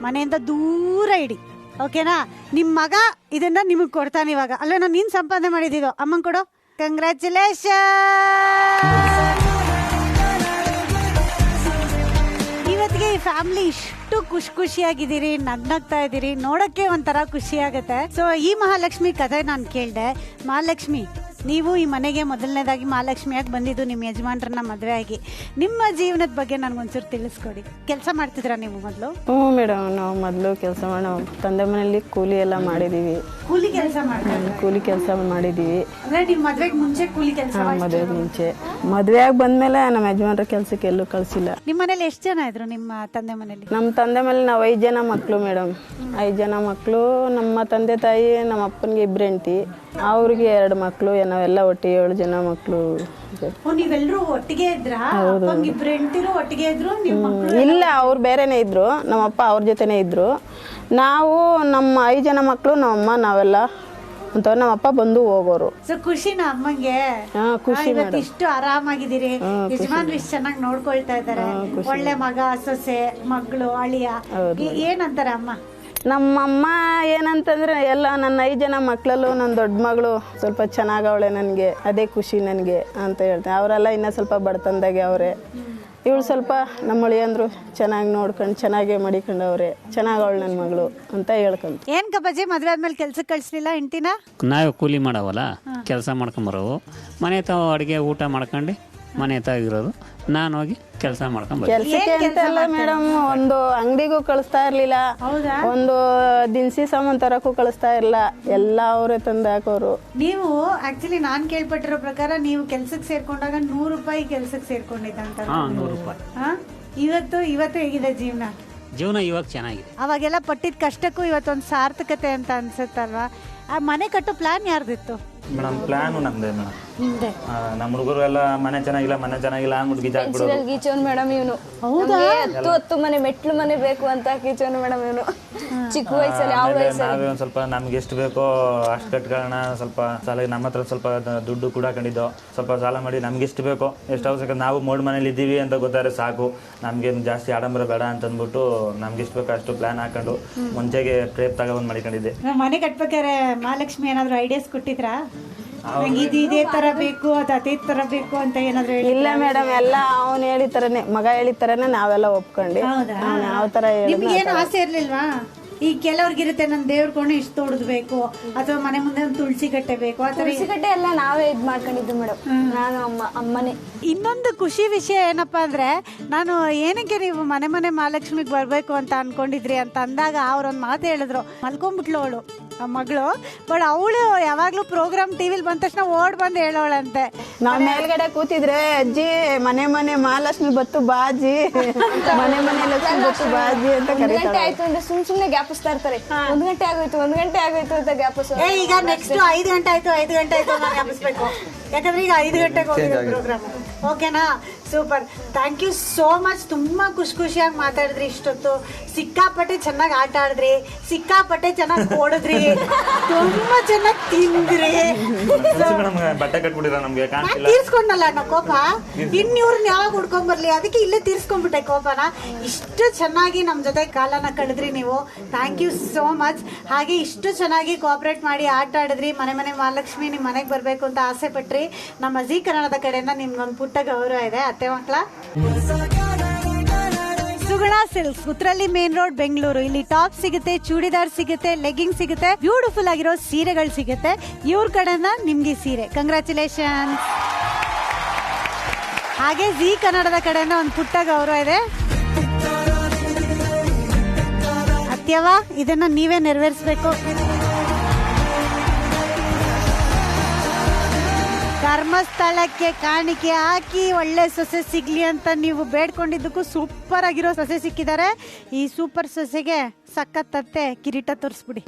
ಮನೆಯಿಂದ ದೂರ ಇಡಿ. ಓಕೆನಾ? ನಿಮ್ಮ ಮಗ ಇದನ್ನ ನಿಮಗೆ ಕೊಡ್ತಾನೆ ಇವಾಗ. ಅಲ್ಲ, ನಾನು ನೀನು ಸಂಪಾದನೆ ಮಾಡಿದ್ದು. ಅಮ್ಮಂಗೆ ಕೊಡು. ಕಂಗ್ರ್ಯಾಚುಲೇಷನ್. ಇವತ್ತಿಗೆ ಈ ಫ್ಯಾಮಿಲಿ ಇಷ್ಟು ಖುಷಿಯಾಗಿದ್ದೀರಿ, ನಗ್ನಗ್ತಾ ಇದ್ದೀರಿ, ನೋಡೋಕ್ಕೆ ಒಂಥರ ಖುಷಿ ಆಗುತ್ತೆ. ಸೊ ಈ ಮಹಾಲಕ್ಷ್ಮಿ ಕಥೆ ನಾನು ಕೇಳಿದೆ. ಮಹಾಲಕ್ಷ್ಮಿ, ನೀವು ಈ ಮನೆಗೆ ಮೊದಲನೇದಾಗಿ ಮಹಾಲಕ್ಷ್ಮಿಯಾಗಿ ಬಂದಿದ್ದು ನಿಮ್ಮ ಯಜಮಾನ್ರನ್ನ ಮದುವೆ ಆಗಿ. ನಿಮ್ಮ ಜೀವನದ ಬಗ್ಗೆ ನನಗೊಂಚೂರು ತಿಳಿಸ್ಕೊಡಿ. ಕೆಲಸ ಮಾಡ್ತಿದ್ರಾ ನೀವು ಮೊದಲು? ಹ್ಞೂ ಮೇಡಮ್, ನಾವು ಮೊದಲು ಕೆಲಸ ಮಾಡಿ ತಂದೆ ಮನೆಯಲ್ಲಿ ಕೂಲಿ ಎಲ್ಲ ಮಾಡಿದ್ದೀವಿ. ಕೂಲಿ ಕೆಲಸ ಮಾಡ್ತಾರೆ. ಕೂಲಿ ಕೆಲಸ ಮಾಡಿದ್ದೀವಿ. ಅಂದ್ರೆ ನಿಮ್ ಮದ್ವೆಗ್ ಮುಂಚೆ ಕೂಲಿ ಕೆಲಸ. ಮದುವೆಗೆ ಮುಂಚೆ. ಮದುವೆಯಾಗಿ ಬಂದ್ಮೇಲೆ ನಮ್ಮ ಯಜಮಾನ್ರ ಕೆಲಸಕ್ಕೆ ಎಲ್ಲೂ ಕಳಿಸಿಲ್ಲ. ನಿಮ್ಮ ಮನೇಲಿ ಎಷ್ಟು ಜನ ಇದ್ರು ನಿಮ್ಮ ತಂದೆ ಮನೇಲಿ? ನಮ್ಮ ತಂದೆ ಮೇಲೆ ನಾವು 5 ಜನ ಮಕ್ಕಳು ಮೇಡಮ್. 5 ಜನ ಮಕ್ಕಳು. ನಮ್ಮ ತಂದೆ ತಾಯಿ ನಮ್ಮ ಅಪ್ಪನಿಗೆ 2 ಹೆಂಡತಿ, ಅವ್ರಿಗೆ 2 ಮಕ್ಕಳು, ನಾವೆಲ್ಲ ಒಟ್ಟಿಗೆ 7 ಜನ ಮಕ್ಕಳು. ನೀವೆಲ್ಲರೂ ಒಟ್ಟಿಗೆ ಇದ್ರ? ಇಬ್ರು ಹೆಂಡತಿರು ಒಟ್ಟಿಗೆ ಇದ್ರು? ನಿಮ್ಮ ಇಲ್ಲ, ಅವ್ರು ಬೇರೆನೇ ಇದ್ರು. ನಮ್ಮಪ್ಪ ಅವ್ರ ಜೊತೆನೇ ಇದ್ರು. ನಾವು ನಮ್ಮ 5 ಜನ ಮಕ್ಕಳು, ನಮ್ಮಮ್ಮ, ನಾವೆಲ್ಲ ಅಂತ ನಮ್ಮಪ್ಪ ಬಂದು ಹೋಗೋರು. ಸೊ ಖುಷಿನ ಅಮ್ಮಂಗೆ? ಖುಷಿ ಇವತ್ತು ಇಷ್ಟು ಆರಾಮಾಗಿದ್ದೀರಿ, ಯಜಮಾನ್ರು ಇಷ್ಟು ಚೆನ್ನಾಗಿ ನೋಡ್ಕೊಳ್ತಾ ಇದ್ದಾರೆ, ಒಳ್ಳೆ ಮಗ, ಸೊಸೆ, ಮಗಳು, ಅಳಿಯ, ಏನಂತಾರೆ ಅಮ್ಮ? ನಮ್ಮಮ್ಮ ಏನಂತಂದ್ರೆ ಎಲ್ಲ ನನ್ನ 5 ಜನ ಮಕ್ಕಳಲ್ಲೂ ನನ್ನ ದೊಡ್ಡ ಮಗಳು ಸ್ವಲ್ಪ ಚೆನ್ನಾಗವಳೆ, ನನಗೆ ಅದೇ ಖುಷಿ ನನಗೆ ಅಂತ ಹೇಳ್ತಾರೆ. ಅವರೆಲ್ಲ ಇನ್ನೂ ಸ್ವಲ್ಪ ಬಡತನದಾಗೆ ಅವರೇ. ಇವಳು ಸ್ವಲ್ಪ ನಮ್ಮ ಅಳಿಯಂದ್ರು ಚೆನ್ನಾಗಿ ನೋಡ್ಕೊಂಡು ಚೆನ್ನಾಗೇ ಮಡಿಕೊಂಡವ್ರೆ, ಚೆನ್ನಾಗವಳು ನನ್ನ ಮಗಳು ಅಂತ ಹೇಳ್ಕೊಂತ. ಏನ್ ಕಬ್ಬಾಜಿ ಮದ್ವೆ ಆದ್ಮೇಲೆ ಕೆಲ್ಸಕ್ಕೆ ಕಳಿಸ್ಲಿಲ್ಲ ಹೆಂಡತಿನ? ನಾವೇ ಕೂಲಿ ಮಾಡವಲ್ಲ, ಕೆಲಸ ಮಾಡ್ಕೊಂಬರೋವು. ಮನೆ ತಾವು ಅಡುಗೆ ಊಟ ಮಾಡ್ಕೊಂಡು ಮನೆ ತಾಗಿರೋದು, ನಾನು ಹೋಗಿ ಕೆಲಸ ಮಾಡ್ಕೊಂಬ. ಕೆಲ್ಸಕ್ಕೆ ಅಂತೆಲ್ಲ ಮೇಡಮ್ ಒಂದು ಅಂಗಡಿಗೂ ಕಳಿಸ್ತಾ ಇರ್ಲಿಲ್ಲ, ಒಂದು ದಿನಸಿ ಸಾಮಾನು ತರಕ್ಕೂ ಕಳಿಸ್ತಾ ಇರಲಿಲ್ಲ, ಎಲ್ಲ ಅವರೇ ತಂದು ಹಾಕೋರು. ನೀವು ಆಕ್ಚುಲಿ ನಾನ್ ಕೇಳ್ಪಟ್ಟಿರೋ ಪ್ರಕಾರ ನೀವು ಕೆಲ್ಸಕ್ಕೆ ಸೇರ್ಕೊಂಡಾಗ 100 ರೂಪಾಯಿ ಕೆಲ್ಸಕ್ಕೆ ಸೇರ್ಕೊಂಡಿದ್ದಂತ. 100 ರೂಪಾಯಿ. ಇವತ್ತು ಹೇಗಿದೆ ಜೀವನ? ಇವಾಗ ಚೆನ್ನಾಗಿದೆ. ಅವಾಗೆಲ್ಲ ಪಟ್ಟಿದ ಕಷ್ಟಕ್ಕೂ ಇವತ್ತೊಂದು ಸಾರ್ಥಕತೆ ಅಂತ ಅನ್ಸುತ್ತಲ್ವಾ? ಆ ಮನೆ ಕಟ್ಟೋ ಪ್ಲಾನ್ ಯಾರ್ದಿತ್ತು ಮೇಡಮ್? ಪ್ಲಾನು ನಮ್ದೇ ಮೇಡಮ್. ನಿಮ್ದೆ? ನಮ್ಮ ಹುಡುಗರು ಎಲ್ಲ ಮನೆ ಚೆನ್ನಾಗಿಲ್ಲ ಅಂದ್ಬಿಟ್ಟು ಗೀಚಾಕ್ಬಿಡೋದು. ಗೀಚೋನ್ ಮೇಡಮ್ ಇವನು. ಹತ್ತು ಮನೆ ಮೆಟ್ಲು ಮನೆ ಬೇಕು ಅಂತ ಗೀಚೋನ್ ಮೇಡಮ್ ಇವನು. ಚಿಕ್ಕ ವಯಸ್ಸಲ್ಲಿ ನಾವೇ ಒಂದ್ ಸ್ವಲ್ಪ ನಮ್ಗೆ ಎಷ್ಟು ಬೇಕೋ ಅಷ್ಟು ಕಟ್ಕೊಳ್ಳೋಣ. ಸ್ವಲ್ಪ ಸಾಲ ನಮ್ಮ ಹತ್ರ ಸ್ವಲ್ಪ ದುಡ್ಡು ಕೂಡ ಹಾಕೊಂಡಿದ್ದೋ, ಸ್ವಲ್ಪ ಸಾಲ ಮಾಡಿ ನಮ್ಗೆ ಎಷ್ಟು ಬೇಕೋ, ಎಷ್ಟು ಅವಶ್ಯಕ, ನಾವು ಮೋಡ್ ಮನೇಲಿ ಇದ್ದೀವಿ ಅಂತ ಗೊತ್ತಾದ್ರೆ ಸಾಕು, ನಮ್ಗೆ ಜಾಸ್ತಿ ಆಡಂಬರ ಬೇಡ ಅಂತ ಅಂದ್ಬಿಟ್ಟು ನಮ್ಗೆ ಎಷ್ಟು ಬೇಕೋ ಅಷ್ಟು ಪ್ಲಾನ್ ಹಾಕೊಂಡು ಮುಂಚೆಗೆ ಪ್ರೇಪ್ ತಗೊಂಡ್ ಮಾಡಿಕೊಂಡಿದ್ದೆ. ಮನೆ ಕಟ್ಬೇಕಾದ್ರೆ ಮಹಾಲಕ್ಷ್ಮಿ ಏನಾದ್ರು ಐಡಿಯಾಸ್ ಕೊಟ್ಟಿದ್ರಾ? ಇದೇ ತರ ಬೇಕು ಅದೇ ತರ ಬೇಕು ಅಂತ ಏನಾದ್ರು? ಇಲ್ಲ ಮೇಡಮ್, ಎಲ್ಲ ಅವ್ನು ಹೇಳಿತರನೇ, ಮಗ ಹೇಳಿತರನೇ ನಾವೆಲ್ಲ ಒಪ್ಕೊಂಡು ಯಾವ ತರ. ನಿಮ್ಗೆ ಏನು ಆಸೆ ಇರ್ಲಿಲ್ವಾ? ಈಗ ಕೆಲವ್ರಿಗಿರುತ್ತೆ ನನ್ನ ದೇವ್ರ ಕೊಂಡು ಇಷ್ಟು ತೋಡದ್ ಬೇಕು, ಅಥವಾ ಮನೆ ಮುಂದೆ ಒಂದು ತುಳಸಿ ಕಟ್ಟೆ ಬೇಕು, ಆ ತರ. ತುಳಸಿ ಕಟ್ಟೆ ಎಲ್ಲ ನಾವೇ ಇದ್ ಮಾಡ್ಕೊಂಡಿದ್ದು ಮೇಡಮ್, ನಾನು ಅಮ್ಮನೇ. ಇನ್ನೊಂದು ಖುಷಿ ವಿಷಯ ಏನಪ್ಪಾ ಅಂದ್ರೆ, ನಾನು ಏನಕ್ಕೆ ನೀವು ಮನೆ ಮಹಾಲಕ್ಷ್ಮಿಗೆ ಬರ್ಬೇಕು ಅಂತ ಅನ್ಕೊಂಡಿದ್ರಿ ಅಂತ ಅಂದಾಗ ಅವ್ರೊಂದು ಮಾತು ಹೇಳಿದ್ರು. ಮಲ್ಕೊಂಡ್ಬಿಟ್ಲು ಅವಳು, ಆ ಮಗಳು. ಬಟ್ ಅವಳು ಯಾವಾಗ್ಲೂ ಪ್ರೋಗ್ರಾಮ್ ಟಿವಿಲಿ ಬಂದ ತಕ್ಷಣ ಓಡ್ ಬಂದು ಹೇಳೋಳಂತೆ, ನಾವ್ ಮೇಲ್ಗಡೆ ಕೂತಿದ್ರೆ ಅಜ್ಜಿ ಮನೆ ಮಹಾಲಕ್ಷ್ಮಿ ಬತ್ತು ಬಾಜಿ, ಮನೆ ಲಕ್ಷ್ಮಿ ಬತ್ತು ಬಾಜಿ ಅಂತ ಕರೀತಾರೆ. ಆಯ್ತು ಅಂದ್ರೆ ಸುಮ್ನೆ ಗ್ಯಾಪಿಸ್ತಾ ಇರ್ತಾರೆ. 1 ಗಂಟೆ ಆಗೋಯ್ತು ಅಂತ ಗ್ಯಾಪಿಸ್. ಈಗ ನೆಕ್ಸ್ಟ್ 5 ಗಂಟೆ ಆಯ್ತು ಗ್ಯಾಪಿಸ್ಬೇಕು, ಯಾಕಂದ್ರೆ ಈಗ 5 ಗಂಟೆಗೆ ಹೋಗಿದೆ ಪ್ರೋಗ್ರಾಮ್. ಓಕೆನಾ? Super, thank you so much. ತುಂಬಾ ಖುಷಿಯಾಗಿ ಮಾತಾಡಿದ್ರಿ ಇಷ್ಟೊತ್ತು. ಸಿಕ್ಕಾಪಟ್ಟೆ ಚೆನ್ನಾಗಿ ಆಟ ಆಡಿದ್ರಿ, ಸಿಕ್ಕಾಪಟ್ಟೆ ಚೆನ್ನಾಗಿ ಓಡಿದ್ರಿ, ತುಂಬಾ ಚೆನ್ನಾಗಿ ತಿಂದ್ರಿ. ಬಟ್ಟೆ ಕಟ್ಬಿಟ್ಟಿರ ನಮ್ಗೆ ತೀರ್ಸ್ಕೊಂಡಲ್ಲ ಅನ್ನೋ ಕೋಪ ಇವ್ರನ್ನ ಯಾವಾಗ ಹುಡ್ಕೊಂಡ್ ಬರ್ಲಿ, ಅದಕ್ಕೆ ಇಲ್ಲೇ ತೀರ್ಸ್ಕೊಂಡ್ಬಿಟ್ಟೆ ಕೋಪನ. ಇಷ್ಟು ಚೆನ್ನಾಗಿ ನಮ್ ಜೊತೆ ಕಾಲನ ಕಳೆದ್ರಿ ನೀವು. Thank you so much. ಹಾಗೆ ಇಷ್ಟು ಚೆನ್ನಾಗಿ ಕೋಆಪರೇಟ್ ಮಾಡಿ ಆಟ ಆಡಿದ್ರಿ. ಮನೆ ಮಹಾಲಕ್ಷ್ಮಿ ನಿಮ್ ಮನೆಗೆ ಬರ್ಬೇಕು ಅಂತ ಆಸೆ ಪಟ್ರಿ. ನಮ್ಮ ಜೀ ಕನ್ನಡದ ಕಡೆಯಿಂದ ನಿಮ್ಗೊಂದು ಪುಟ್ಟ ಗೌರವ ಇದೆ. ಅತ್ತೆ ಮಕ್ಕಳ ಸುಗುಣ ಸಿಲ್ಕ್ಸ್, ಕುತ್ರಳ್ಳಿ ಮೇನ್ ರೋಡ್, ಬೆಂಗಳೂರು. ಇಲ್ಲಿ ಟಾಪ್ ಸಿಗುತ್ತೆ, ಚೂಡಿದಾರ್ ಸಿಗುತ್ತೆ, ಲೆಗ್ಗಿಂಗ್ ಸಿಗುತ್ತೆ, ಬ್ಯೂಟಿಫುಲ್ ಆಗಿರೋ ಸೀರೆಗಳು ಸಿಗುತ್ತೆ. ಇವ್ರ ಕಡೆಯಿಂದ ನಿಮ್ಗೆ ಸೀರೆ ಕಂಗ್ರ್ಯಾಚುಲೇಷನ್. ಹಾಗೆ ಜೀ ಕನ್ನಡದ ಕಡೆಯಿಂದ ಒಂದು ಪುಟ್ಟ ಗೌರವ ಇದೆ. ಅತ್ಯವ ಇದನ್ನ ನೀವೇ ನೆರವೇರಿಸಬೇಕು. ಧರ್ಮಸ್ಥಳಕ್ಕೆ ಕಾಣಿಕೆ ಹಾಕಿ ಒಳ್ಳೆ ಸೊಸೆ ಸಿಗ್ಲಿ ಅಂತ ನೀವು ಬೇಡ್ಕೊಂಡಿದ್ದಕ್ಕೂ ಸೂಪರ್ ಆಗಿರೋ ಸೊಸೆ ಸಿಕ್ಕಿದ್ದಾರೆ. ಈ ಸೂಪರ್ ಸೊಸೆಗೆ ಸಖತ್ತತ್ತೆ ಕಿರೀಟ ತೋರಿಸ್ಬಿಡಿ.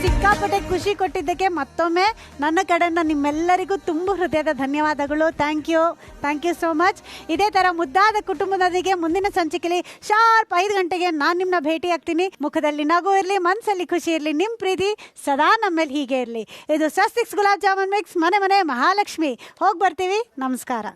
ಸಿಕ್ಕಾಪಟ್ಟೆ ಖುಷಿ ಕೊಟ್ಟಿದ್ದಕ್ಕೆ ಮತ್ತೊಮ್ಮೆ ನನ್ನ ಕಡೆಯಿಂದ ನಿಮ್ಮೆಲ್ಲರಿಗೂ ತುಂಬ ಹೃದಯದ ಧನ್ಯವಾದಗಳು. Thank you so much. ಇದೇ ತರ ಮುದ್ದಾದ ಕುಟುಂಬದೊಂದಿಗೆ ಮುಂದಿನ ಸಂಚಿಕೆಯಲ್ಲಿ ಶಾರ್ಪ್ 5 ಗಂಟೆಗೆ ನಾನು ನಿಮ್ಮನ್ನ ಭೇಟಿ ಆಗ್ತೀನಿ. ಮುಖದಲ್ಲಿ ನಗು ಇರಲಿ, ಮನಸ್ಸಲ್ಲಿ ಖುಷಿ ಇರಲಿ, ನಿಮ್ಮ ಪ್ರೀತಿ ಸದಾ ನಮ್ಮೇಲೆ ಹೀಗೆ ಇರಲಿ. ಇದು ಸ್ವಸ್ತಿಕ್ಸ್ ಗುಲಾಬ್ ಜಾಮೂನ್ ಮಿಕ್ಸ್ ಮನೆ ಮಹಾಲಕ್ಷ್ಮಿ. ಹೋಗಿ ಬರ್ತೀವಿ. ನಮಸ್ಕಾರ.